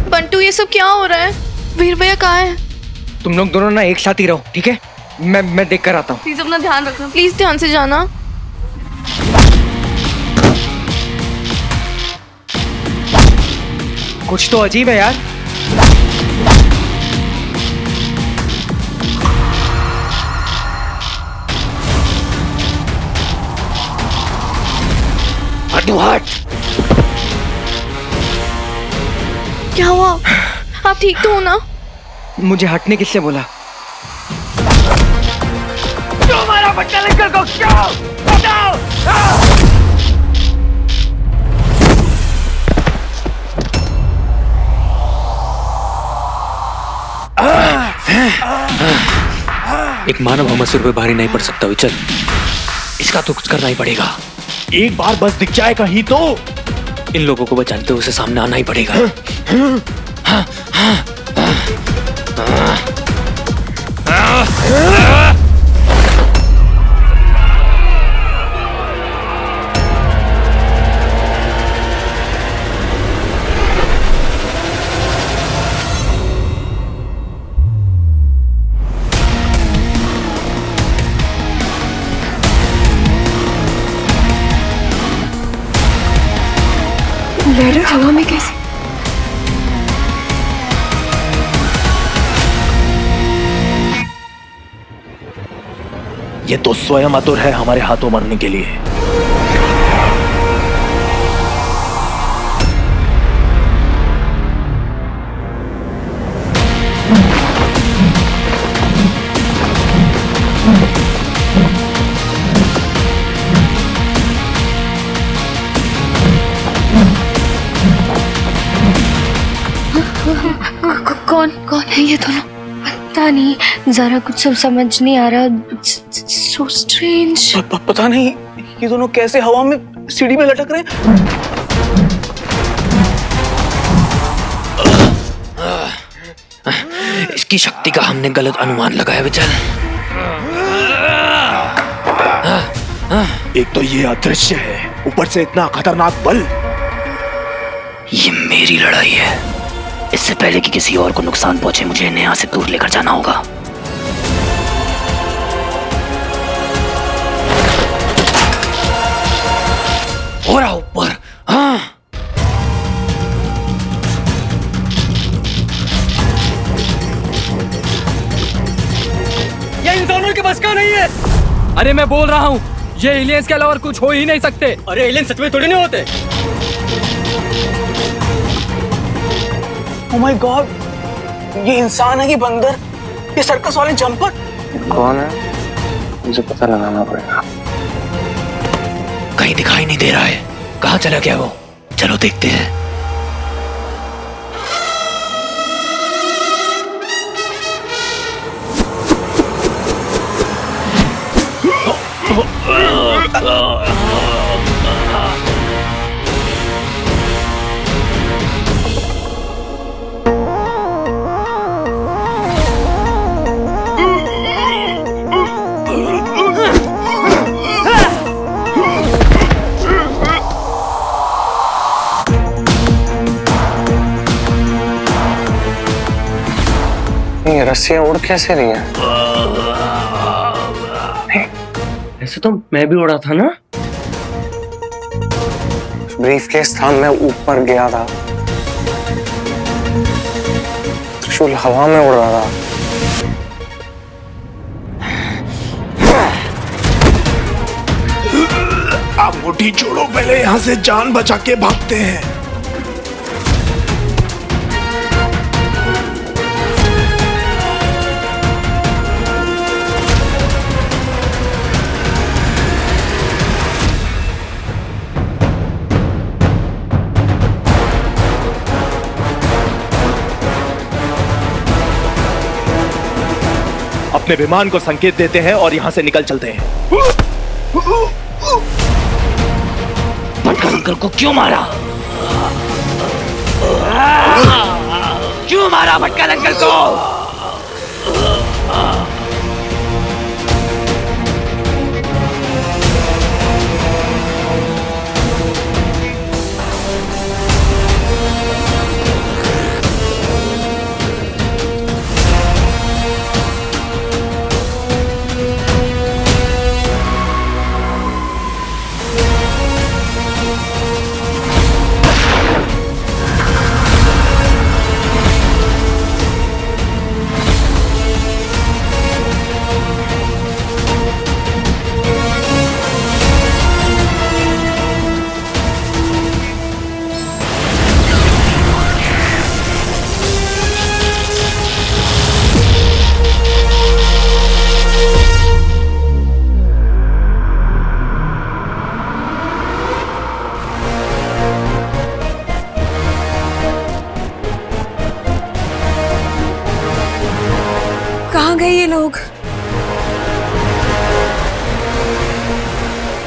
बंटू, ये सब क्या हो रहा है? वीर भैया कहाँ है? तुम लोग दोनों ना एक साथ ही रहो, ठीक है? मैं देख कर आता हूँ। प्लीज अपना ध्यान रखना, प्लीज ध्यान से जाना। कुछ तो अजीब है यार। क्या हुआ? आप ठीक तो हो ना? मुझे हटने किससे बोला? एक मानव हम सिर पे भारी नहीं पड़ सकता विचल, इसका तो कुछ करना ही पड़ेगा। एक बार बस दिख जाए कहीं तो इन लोगों को बचाने तो उसे सामने आना ही पड़ेगा। लहरें हवा में कैसे? ये तो स्वयं आतुर है हमारे हाथों मरने के लिए। कौन कौन है ये दोनों? पता नहीं, जरा कुछ सब समझ नहीं आ रहा। So strange. पता नहीं ये दोनों कैसे हवा में सीढ़ी में लटक रहे हैं। इसकी शक्ति का हमने गलत अनुमान लगाया विचल। एक तो ये अदृश्य है, ऊपर से इतना खतरनाक बल। ये मेरी लड़ाई है। इससे पहले कि किसी और को नुकसान पहुंचे मुझे इन्हें यहाँ से दूर लेकर जाना होगा। हो रहा ऊपर। हाँ ये इंसानों के बस का नहीं है। अरे मैं बोल रहा हूँ ये एलियंस के अलावा और कुछ हो ही नहीं सकते। अरे एलियंस सच में थोड़ी नहीं होते। Oh my God, ये इंसान है कि बंदर? ये सर्कस वाले जंपर कौन है? मुझे पता लगाना पड़ेगा। कहीं दिखाई नहीं दे रहा है, कहाँ चला गया वो? चलो देखते हैं। ये रस्सियां उड़ कैसे रही हैं? ऐसे तो मैं भी उड़ा था ना। ब्रीफकेस था, मैं ऊपर गया था। त्रिशूल हवा में उड़ रहा था। आप मुट्ठी छोड़ो, पहले यहाँ से जान बचा के भागते हैं। अपने विमान को संकेत देते हैं और यहां से निकल चलते हैं। भटकल अंकल को क्यों मारा? क्यों मारा भटकल अंकल को?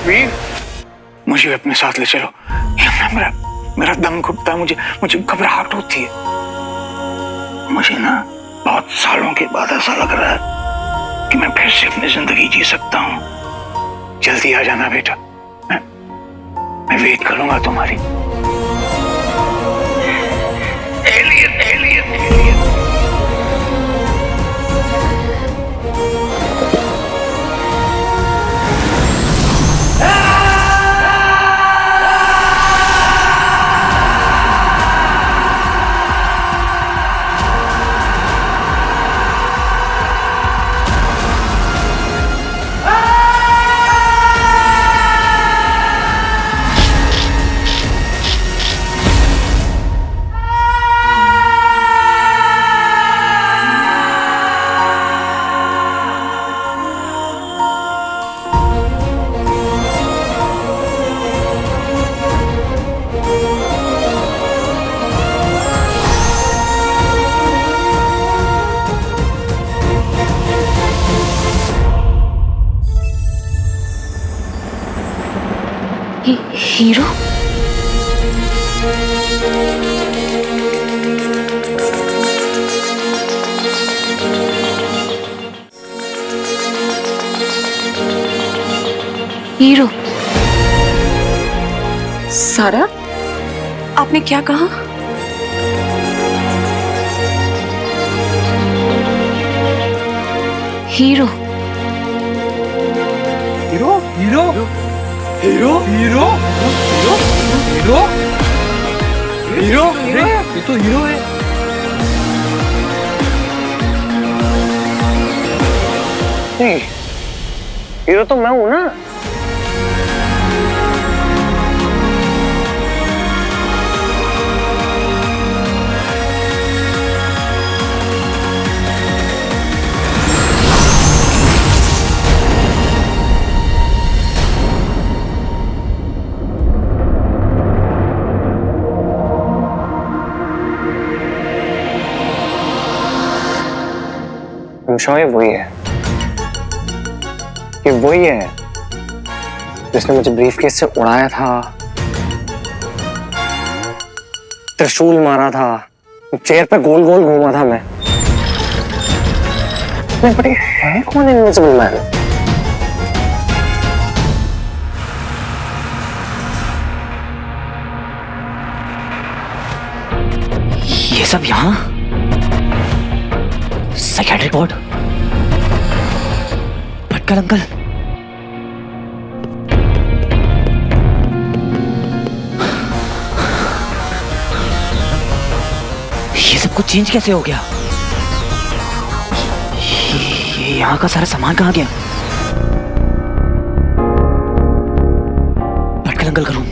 वीर, मुझे अपने साथ ले चलो। मेरा मेरा दम घुटता है, मुझे मुझे घबराहट होती है। मुझे ना बहुत सालों के बाद ऐसा लग रहा है कि मैं फिर से अपनी जिंदगी जी सकता हूँ। जल्दी आ जाना बेटा, मैं वेट करूंगा तुम्हारी। Alien alien alien. Hero? Hero? सारा, आपने क्या कहा? Hero? Hero hero hero hero hero hero hero, ये तो हीरो है। नहीं, हीरो तो मैं हूं ना। ये वही है, ये वही है जिसने मुझे ब्रीफकेस से उड़ाया था, त्रिशूल मारा था, चेयर पे गोल गोल घूमा था मैं। बट ये है कौन इनविजिबल मैन? ये सब यहाँ साइकियाट्रिक वार्ड। भटकल अंकल, ये सब कुछ चेंज कैसे हो गया? ये यहाँ का सारा सामान कहाँ गया? भटकल अंकल का रूम।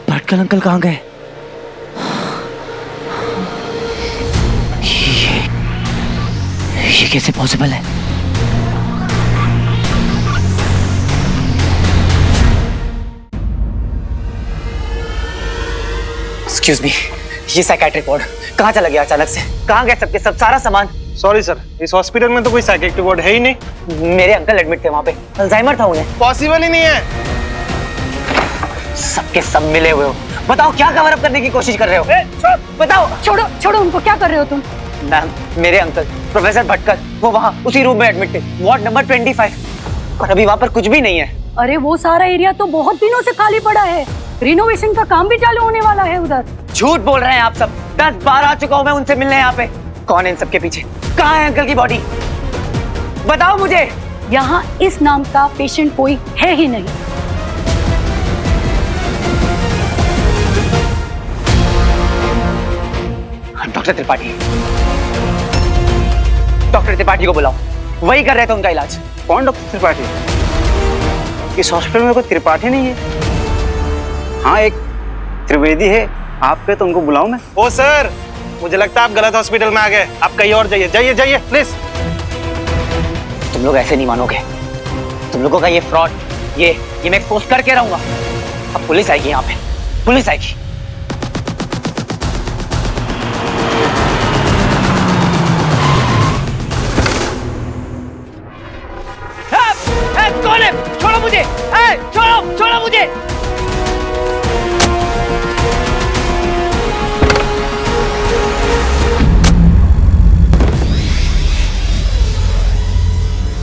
भटकल अंकल कहाँ गए? ये कैसे पॉसिबल है? एक्सक्यूज मी, ये साइकियाट्रिक वार्ड कहाँ चला गया अचानक से? कहाँ गए सबके सब सारा सामान? सॉरी सर, इस हॉस्पिटल में तो कोई साइकियाट्रिक वार्ड है ही नहीं। मेरे अंकल एडमिट थे वहाँ पे, अल्जाइमर था उन्हें। पॉसिबल ही नहीं है। सबके सब मिले हुए हो, बताओ क्या कवर अप करने की कोशिश कर रहे हो? बताओ। छोड़ो छोड़ो उनको, क्या कर रहे हो तुम? मैम, मेरे अंकल प्रोफेसर भटकल वो वहाँ उसी रूम में एडमिट थे, वार्ड नंबर 25, और अभी वहाँ पर कुछ भी नहीं है। अरे वो सारा एरिया तो बहुत दिनों से खाली पड़ा है, रिनोवेशन का काम भी चालू होने वाला है उधर। झूठ बोल रहे हैं आप सब। 10 बार आ चुका हूँ मैं उनसे मिलने यहाँ पे। कौन है इन सबके पीछे? कहाँ है अंकल की बॉडी? बताओ मुझे। यहाँ इस नाम का पेशेंट कोई है ही नहीं। डॉक्टर त्रिपाठी, डॉक्टर त्रिपाठी को बुलाओ, वही कर रहे थे उनका इलाज। कौन डॉक्टर त्रिपाठी? इस हॉस्पिटल में कोई त्रिपाठी नहीं है। हाँ, एक त्रिवेदी है, आप पे तो उनको बुलाऊं मैं? ओ सर, मुझे लगता है आप गलत हॉस्पिटल में आ गए, आप कहीं और जाइए, जाइए जाइए प्लीज। तुम लोग ऐसे नहीं मानोगे, तुम लोगों का ये फ्रॉड, ये मैं एक्सपोज करके रहूंगा। अब पुलिस आएगी यहाँ पे, पुलिस आएगी। कौन है? छोड़ो मुझे, छोड़ो मुझे।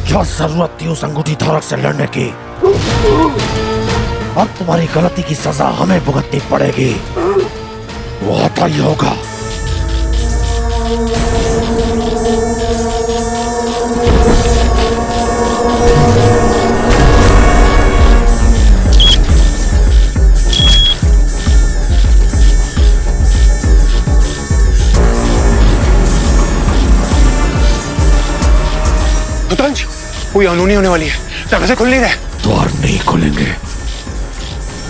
क्या जरूरत थी उस अंगूठी धारक से लड़ने की? अब तुम्हारी गलती की सजा हमें भुगतनी पड़ेगी, वो होता ही होगा। दुतंज, कोई अनहोनी होने वाली है, दरवाजे खुल नहीं रहे। द्वार नहीं खुलेंगे,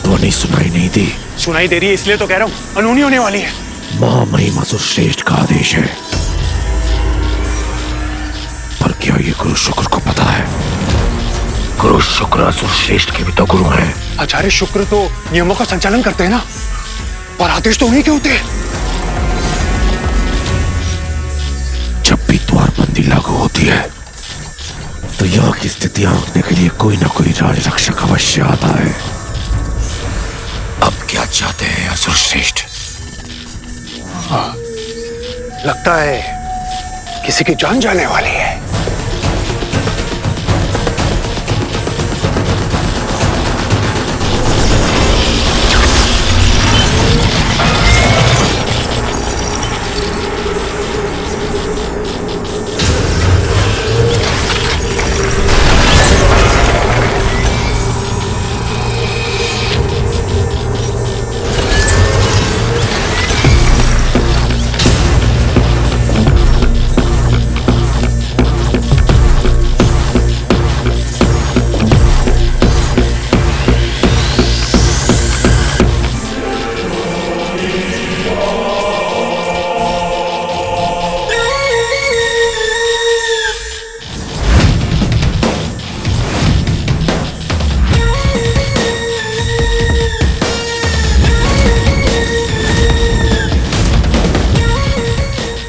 ध्वनि सुनाई नहीं दी। सुनाई दे रही है इसलिए तो कह रहा हूँ, अनहोनी होने वाली है। महामहिम असुर श्रेष्ठ का आदेश है, पर क्या ये गुरु शुक्र को पता है? गुरु शुक्र असुर श्रेष्ठ के भी तो गुरु हैं। आचार्य शुक्र तो नियमों का संचालन करते हैं ना, पर आदेश तो उन्हीं के होते हैं। जब भी द्वारबंदी लागू होती है तो यहाँ की स्थिति आंकने के लिए कोई ना कोई राज रक्षक अवश्य आता है। अब क्या चाहते हैं असुर श्रेष्ठ? लगता है किसी की जान जाने वाली है।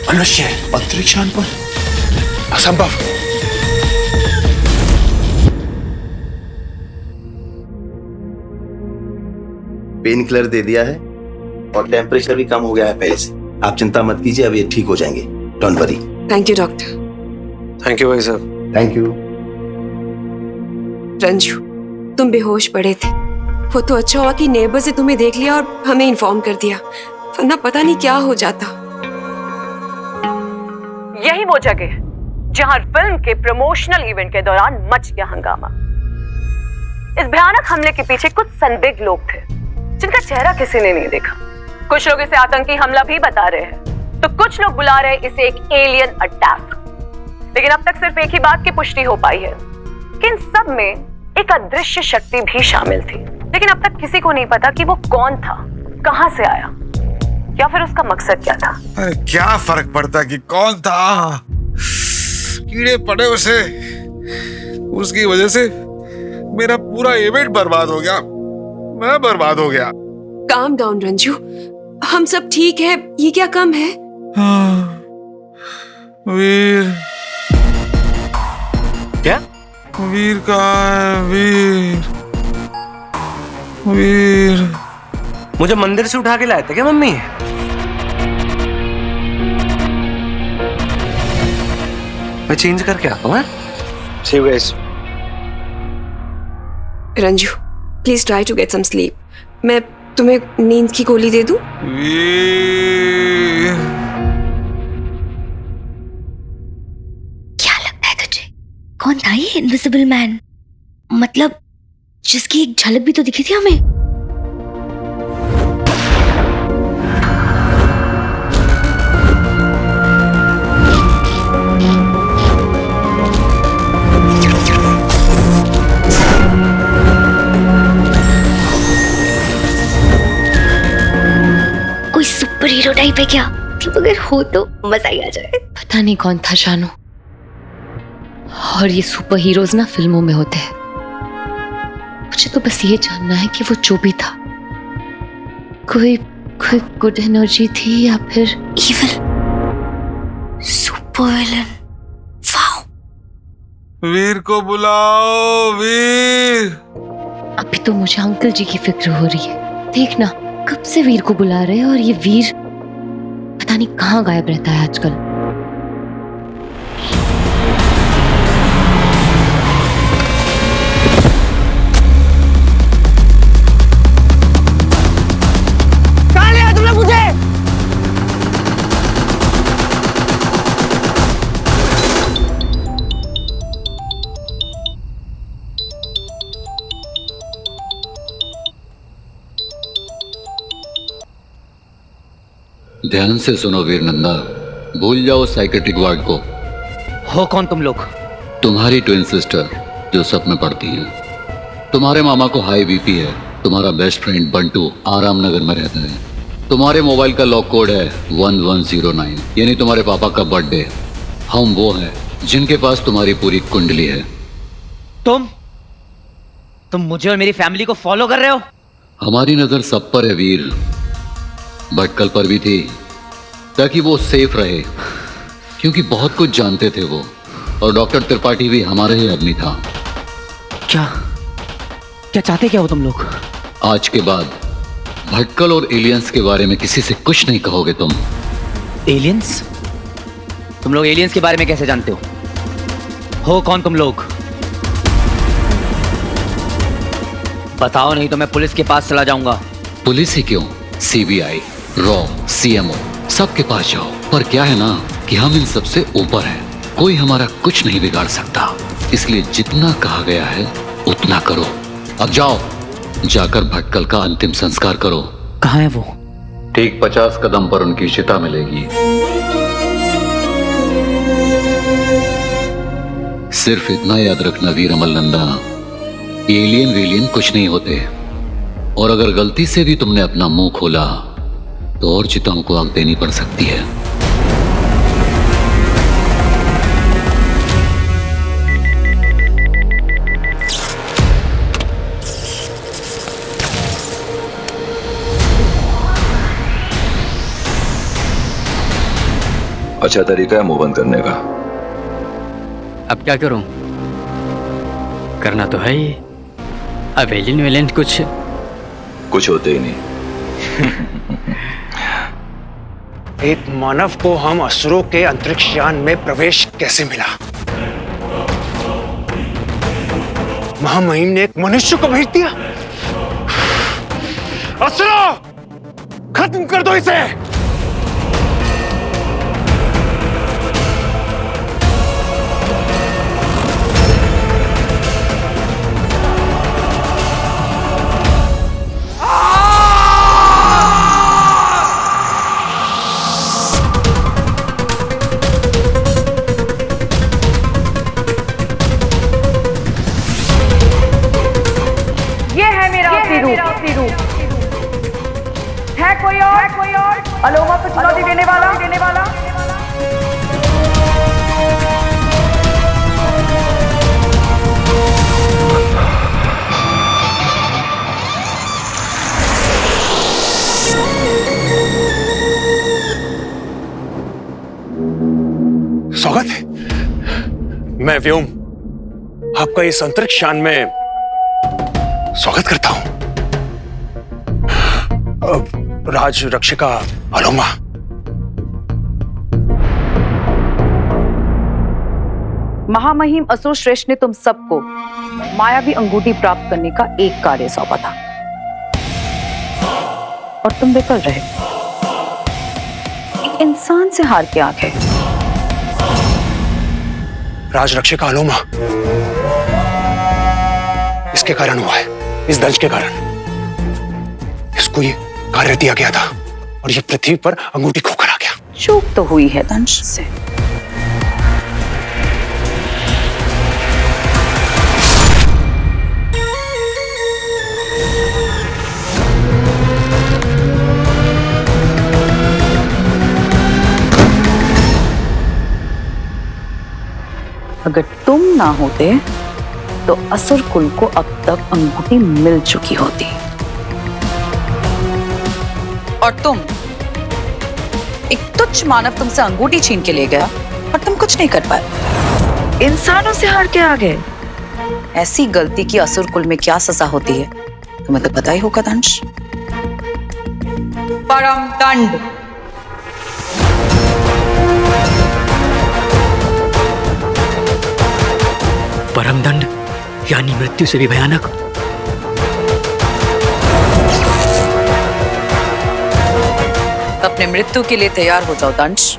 मनुष्य अंतरिक्षान पर असंभव। पेन किलर दे दिया है और टेम्परेचर भी कम हो गया है पहले से। आप चिंता मत कीजिए, अब ये ठीक हो जाएंगे। Don't worry. Thank you doctor. Thank you भाई साहब। Thank you. रंजू, तुम बेहोश पड़े थे, वो तो अच्छा हुआ कि नेबर से तुम्हें देख लिया और हमें इन्फॉर्म कर दिया, वरना पता नहीं क्या हो जाता। यही वो जगह जहां फिल्म के प्रमोशनल इवेंट के दौरान मच गया हंगामा। इस भयानक हमले के पीछे कुछ संदिग्ध लोग थे जिनका चेहरा किसी ने नहीं देखा। कुछ लोग इसे आतंकी हमला भी बता रहे हैं, तो कुछ लोग बुला रहे हैं इसे एक एलियन अटैक। लेकिन अब तक सिर्फ एक ही बात की पुष्टि हो पाई है कि इन सब में एक अदृश्य शक्ति भी शामिल थी, लेकिन अब तक किसी को नहीं पता कि वो कौन था, कहां से आया, या फिर उसका मकसद क्या था। अरे क्या फर्क पड़ता कि कौन था, कीड़े पड़े उसे। उसकी वजह से मेरा पूरा इवेंट बर्बाद हो गया, मैं बर्बाद हो गया। काम डाउन रंजू, हम सब ठीक है, ये क्या कम है? वीर क्या? वीर कहाँ है? वीर मुझे मंदिर से उठा के लाए थे क्या मम्मी? मैं चेंज करके आता हूँ। See you guys. Ranju, please try to get some sleep. मैं तुम्हें नींद की गोली दे दूं? क्या लगता है तुझे, कौन था ये इनविजिबल मैन? मतलब जिसकी एक झलक भी तो दिखी थी हमें। पे क्या, मतलब अगर हो तो मजा ही आ जाए। पता नहीं कौन था शानू, और ये सुपर हीरोज ना फिल्मों में होते हैं। मुझे तो बस ये जानना है कि वो जो भी था, कोई गुड एनर्जी थी या फिर इविल, सुपर विलन। वीर को बुलाओ, वीर। अभी तो मुझे अंकल जी की फिक्र हो रही है। देखना कब से वीर को बुला रहे हैं, और ये वीर पता नहीं कहाँ गायब रहता है आजकल। कहाँ ले आए तुम लोग मुझे? ध्यान से सुनो वीर नंदा, भूल जाओ साइकेट्रिक वार्ड को। हो कौन तुम लोग? तुम्हारी ट्विन सिस्टर जो सब में पढ़ती है। तुम्हारे मामा को हाई बीपी है। तुम्हारा बेस्ट फ्रेंड बंटू आराम नगर में रहता है। तुम्हारे मोबाइल का लॉक कोड है 1109, यानी तुम्हारे पापा का बर्थडे। हम वो हैं जिनके पास तुम्हारी पूरी कुंडली है। तुम मुझे और मेरी फैमिली को फॉलो कर रहे हो? हमारी नजर सब पर है वीर, भटकल पर भी थी, ताकि वो सेफ रहे, क्योंकि बहुत कुछ जानते थे वो। और डॉक्टर त्रिपाठी भी हमारा ही आदमी था। क्या चाहते क्या हो तुम लोग? आज के बाद भटकल और एलियंस के बारे में किसी से कुछ नहीं कहोगे तुम। एलियंस? तुम लोग एलियंस के बारे में कैसे जानते हो कौन तुम लोग? बताओ, नहीं तो मैं पुलिस के पास चला जाऊंगा। पुलिस ही क्यों, सीबीआई, रॉ, सीएमओ, सबके पास जाओ। पर क्या है ना कि हम इन सबसे ऊपर हैं, कोई हमारा कुछ नहीं बिगाड़ सकता। इसलिए जितना कहा गया है उतना करो। अब जाओ, जाकर भटकल का अंतिम संस्कार करो। कहाँ है वो? ठीक 50 कदम पर उनकी चिता मिलेगी। सिर्फ इतना याद रखना वीर अमलनंदा, एलियन वेलियन कुछ नहीं होते। और अगर गलती से भी तुमने अपना मुंह खोला तो और चिताओं को आग देनी पड़ सकती है। अच्छा तरीका है मुंह बंद करने का। अब क्या करूं? करना तो है ही। अब एलियन वेलियन कुछ होते ही नहीं। एक मानव को हम असुरों के अंतरिक्ष यान में प्रवेश कैसे मिला? महामहिम ने एक मनुष्य को भेज दिया। असुरों, खत्म कर दो इसे। है कोई और अलोमा को चुनौती देने वाला? स्वागत है। मैं व्योम आपका इस अंतरिक्ष यान में स्वागत करता हूं। राज रक्षिका अलोमा, महामहिम असुर श्रेष्ठ ने तुम सबको मायावी अंगूठी प्राप्त करने का एक कार्य सौंपा था और तुम विफल रहे। एक इंसान से हार के आंखें। राज रक्षिका अलोमा, इसके कारण हुआ है, इस दंश के कारण। इसको ये कार्य दिया गया था और ये पृथ्वी पर अंगूठी खोकर आ गया। चूक तो हुई है दंश से। अगर तुम ना होते तो असुर कुल को अब तक अंगूठी मिल चुकी होती। और तुम, एक तुच्छ मानव तुमसे अंगूठी छीन के ले गया और तुम कुछ नहीं कर पाए। इंसानों से हार के आ गए। ऐसी गलती की असुर कुल में क्या सजा होती है तुम्हें तो पता ही होगा दंश। परम दंड। परम दंड यानी मृत्यु से भी भयानक। अपने मृत्यु के लिए तैयार हो जाओ दंश।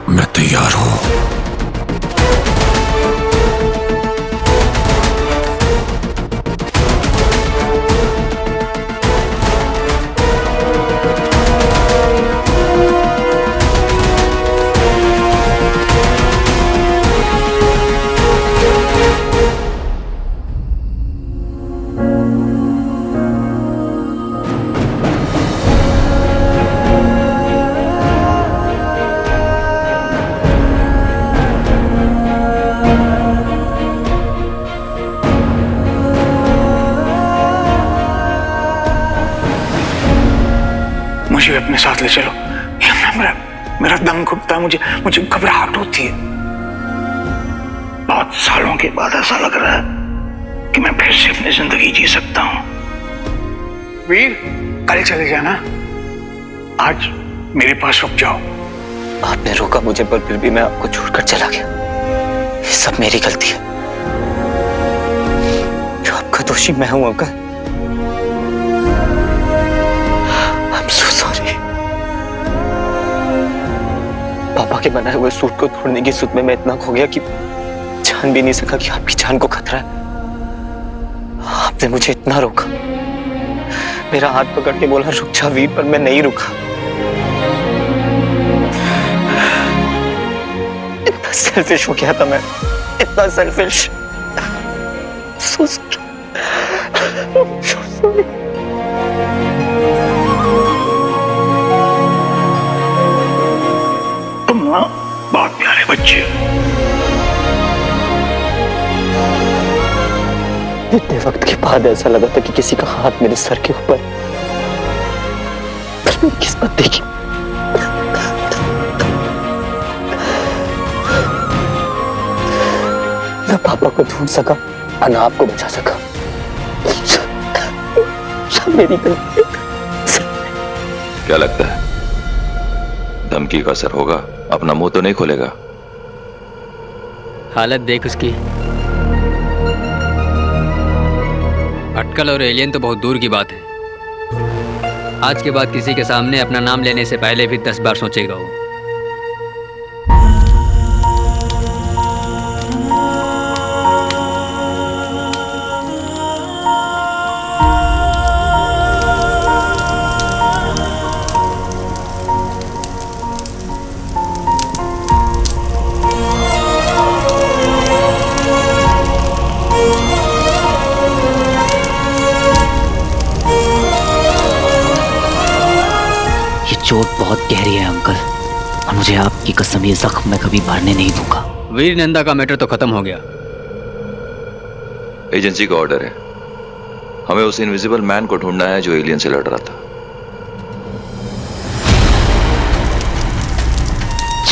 मैं तैयार हूं। मुझे भी अपने साथ ले चलो। मेरा दम घुटता है, मुझे घबराहट होती है। बहुत सालों के बाद ऐसा लग रहा है कि मैं फिर से अपनी जिंदगी जी सकता हूं। वीर, कल चले जाना, आज मेरे पास रुक जाओ। आपने रोका मुझे, पर फिर भी मैं आपको छोड़कर चला गया। ये सब मेरी गलती है। आपका दोषी मैं हूं अंकल। I'm so sorry। पापा के बनाए हुए सूट को तोड़ने की सुध में मैं इतना खो गया कि जान भी नहीं सका कि आपकी जान को खतरा है। आपने मुझे इतना रोका, मेरा हाथ पकड़ के बोला रुक जा वीर, पर मैं नहीं रुका। इतना सेल्फिश हो गया था मैं, इतना selfish. So sorry। So sorry। तुम ना बहुत प्यारे बच्चे हो। इतने वक्त के बाद ऐसा लगा था कि किसी का हाथ मेरे सर के ऊपर, पर मेरी किस्मत देखी। न पापा को ढूंढ सका, न आपको बचा सका। सब मेरी गलती। क्या लगता है धमकी का असर होगा? अपना मुंह तो नहीं खोलेगा? हालत देख उसकी। अटकल और एलियन तो बहुत दूर की बात है। आज के बाद किसी के सामने अपना नाम लेने से पहले भी 10 बार सोचेगा वो। चोट बहुत गहरी है अंकल, और मुझे आपकी कसम ये जख्म मैं कभी भरने नहीं दूंगा। वीर नंदा का मैटर तो खत्म हो गया। एजेंसी का ऑर्डर है, हमें उस इनविजिबल मैन को ढूंढना है जो एलियन से लड़ रहा था।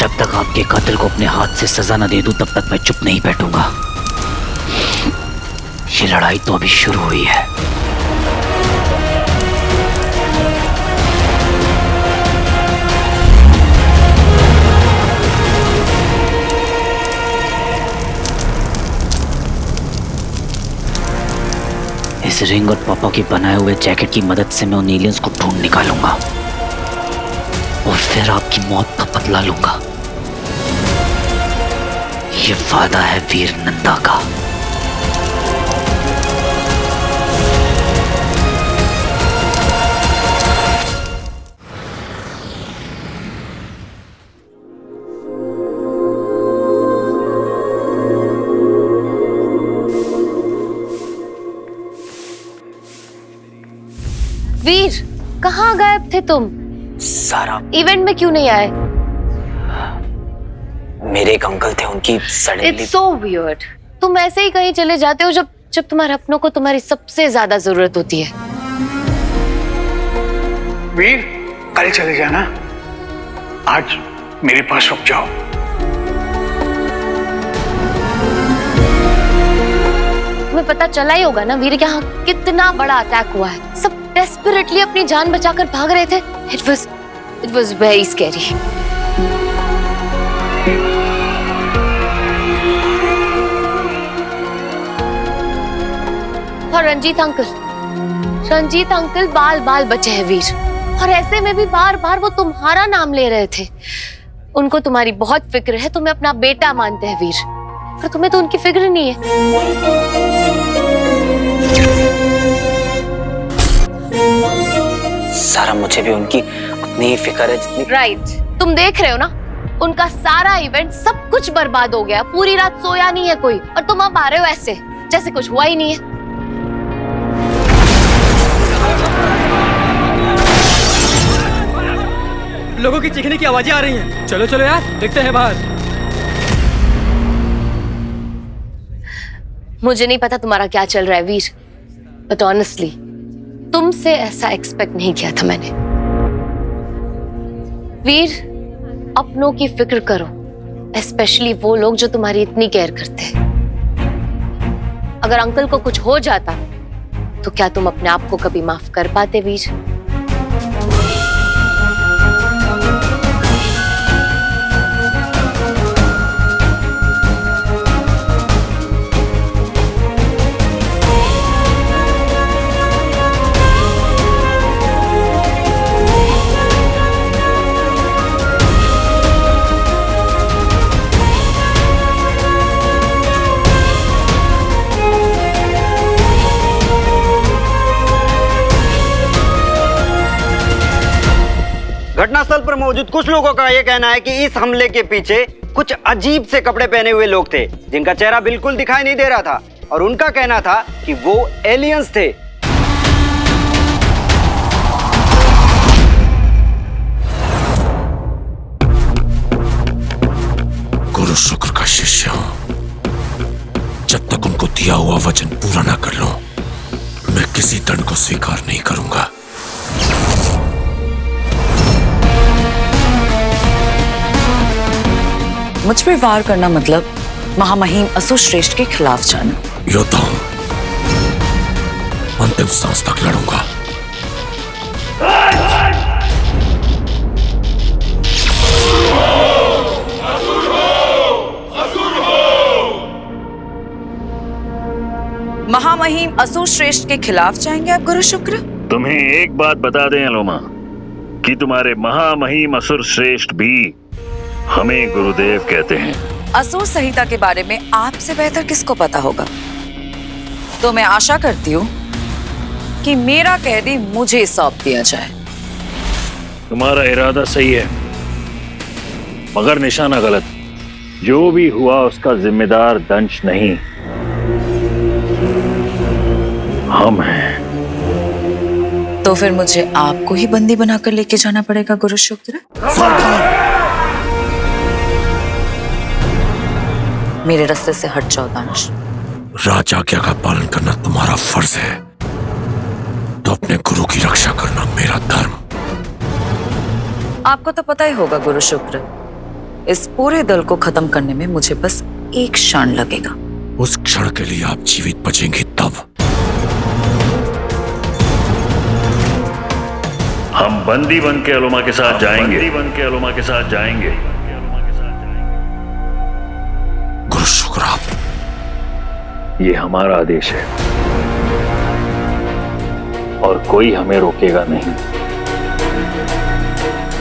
जब तक आपके कातिल को अपने हाथ से सजा न दे दूं तब तक मैं चुप नहीं बैठूंगा। ये लड़ाई तो अभी शुरू हुई है। इस रिंग और पापा के बनाए हुए जैकेट की मदद से मैं उन एलियंस को ढूंढ निकालूंगा और फिर आपकी मौत का बदला लूंगा। ये वादा है वीर नंदा का। वीर, कहाँ गायब थे तुम? सारा इवेंट में क्यों नहीं आए? मेरे एक अंकल थे, उनकी सडनली। It's so weird. तुम ऐसे ही कहीं चले जाते हो जब जब तुम्हारे अपनों को तुम्हारी सबसे ज्यादा जरूरत होती है। वीर, कल चले जाना, आज मेरे पास रुक जाओ। तुम्हें पता चला ही होगा ना वीर, यहाँ कितना बड़ा अटैक हुआ है। सब डेस्परेटली अपनी जान बचाकर भाग रहे थे। It was very scary. और रंजीत अंकल बाल बाल बचे हैं वीर, और ऐसे में भी बार बार वो तुम्हारा नाम ले रहे थे। उनको तुम्हारी बहुत फिक्र है, तुम्हें अपना बेटा मानते हैं वीर, पर तुम्हें तो उनकी फिक्र नहीं है। सारा मुझे भी उनकी उतनी ही फिक्र है जितनी। राइट, तुम देख रहे हो ना, उनका सारा इवेंट सब कुछ बर्बाद हो गया। पूरी रात सोया नहीं है कोई, और तुम अब आ रहे हो ऐसे जैसे कुछ हुआ ही नहीं है। लोगों की चीखने की आवाजें आ रही हैं। चलो चलो यार, देखते हैं बाहर। मुझे नहीं पता तुम्हारा क्या चल रहा है वीर, बट ऑनेस्टली तुमसे ऐसा एक्सपेक्ट नहीं किया था मैंने। वीर, अपनों की फिक्र करो, स्पेशली वो लोग जो तुम्हारी इतनी केयर करते हैं। अगर अंकल को कुछ हो जाता तो क्या तुम अपने आप को कभी माफ कर पाते वीर? घटनास्थल पर मौजूद कुछ लोगों का यह कहना है कि इस हमले के पीछे कुछ अजीब से कपड़े पहने हुए लोग थे, जिनका चेहरा बिल्कुल दिखाई नहीं दे रहा था, और उनका कहना था कि वो एलियंस थे। गुरु शुक्र का शिष्य हूं। जब तक उनको दिया हुआ वचन पूरा ना कर लूं, मैं किसी दंड को स्वीकार नहीं करूंगा। मुझ पे वार करना मतलब महामहिम असुर श्रेष्ठ के खिलाफ जाना। योद्धा हूं, अंतिम सांस तक लड़ूंगा। महामहिम असुर श्रेष्ठ के खिलाफ जाएंगे आप गुरु शुक्र? तुम्हें एक बात बता दें अलोमा, कि तुम्हारे महामहिम असुर श्रेष्ठ भी हमें गुरुदेव कहते हैं। असुर संहिता के बारे में आपसे बेहतर किसको पता होगा? तो मैं आशा करती हूँ कि मेरा कैदी मुझे सौंप दिया जाए। तुम्हारा इरादा सही है, मगर निशाना गलत। जो भी हुआ उसका जिम्मेदार दंश नहीं, हम हैं। तो फिर मुझे आपको ही बंदी बनाकर लेके जाना पड़ेगा गुरु शुक्र। मेरे रास्ते से हट जाओ दंश। राज आज्ञा का पालन करना तुम्हारा फर्ज है, तो अपने गुरु की रक्षा करना मेरा धर्म। आपको तो पता ही होगा गुरु शुक्र, इस पूरे दल को खत्म करने में मुझे बस एक क्षण लगेगा। उस क्षण के लिए आप जीवित बचेंगे तब। हम बंदी बन के अलोमा के साथ जाएंगे। बंदी बन के अलोमा के साथ जाएंगे। गुरु शुक्र, आप ये हमारा आदेश है और कोई हमें रोकेगा नहीं।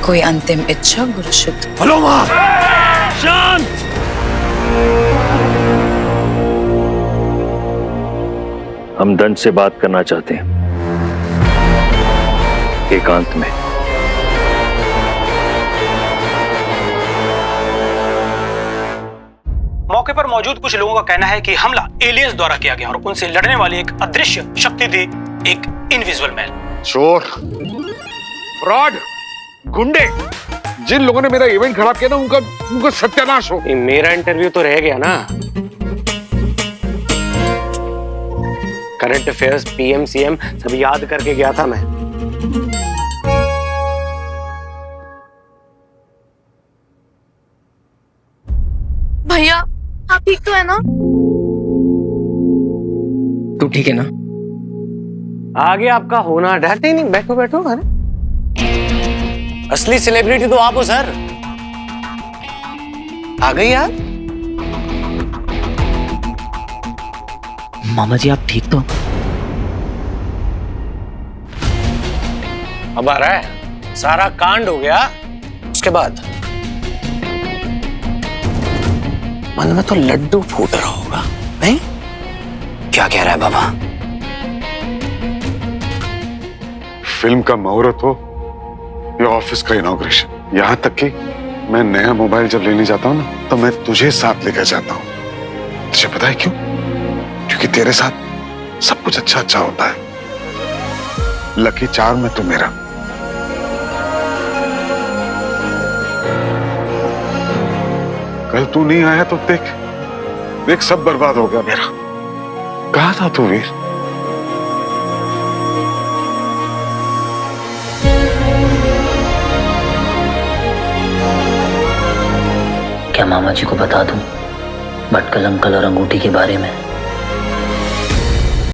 कोई अंतिम इच्छा गुरु शुक्र? अलोमा, शांत। हम दंड से बात करना चाहते हैं, एकांत में। मौके पर मौजूद कुछ लोगों का कहना है कि हमला एलियंस द्वारा किया गया और उनसे लड़ने वाली एक अदृश्य शक्ति थी, एक इनविजिबल मैन। चोर, फ्रॉड, गुंडे, जिन लोगों ने मेरा इवेंट खराब किया ना उनका सत्यानाश हो। मेरा इंटरव्यू तो रह गया ना। करंट अफेयर्स, पीएम सीएम सब याद करके गया था मैं। भैया आप ठीक तो है ना? तू ठीक है ना? आगे आपका होना डरते ही नहीं। बैठो बैठो। अरे असली सेलिब्रिटी तो आप हो सर। आ गई यार। मामा जी आप ठीक तो? अब आ रहा है। सारा कांड हो गया उसके बाद मन में तो लड्डू फूट रहा होगा नहीं? क्या कह रहा है बाबा? फिल्म का मुहूर्त हो या ऑफिस का इनॉग्रेशन, यहाँ तक कि मैं नया मोबाइल जब लेने जाता हूँ ना तो मैं तुझे साथ लेकर जाता हूँ। तुझे पता है क्यों? क्योंकि तेरे साथ सब कुछ अच्छा अच्छा होता है। लकी चार्म में तू मेरा। कल तू नहीं आया तो देख सब बर्बाद हो गया मेरा। कहा था तू वीर? क्या मामा जी को बता दूं भटकल अंकल और अंगूठी के बारे में?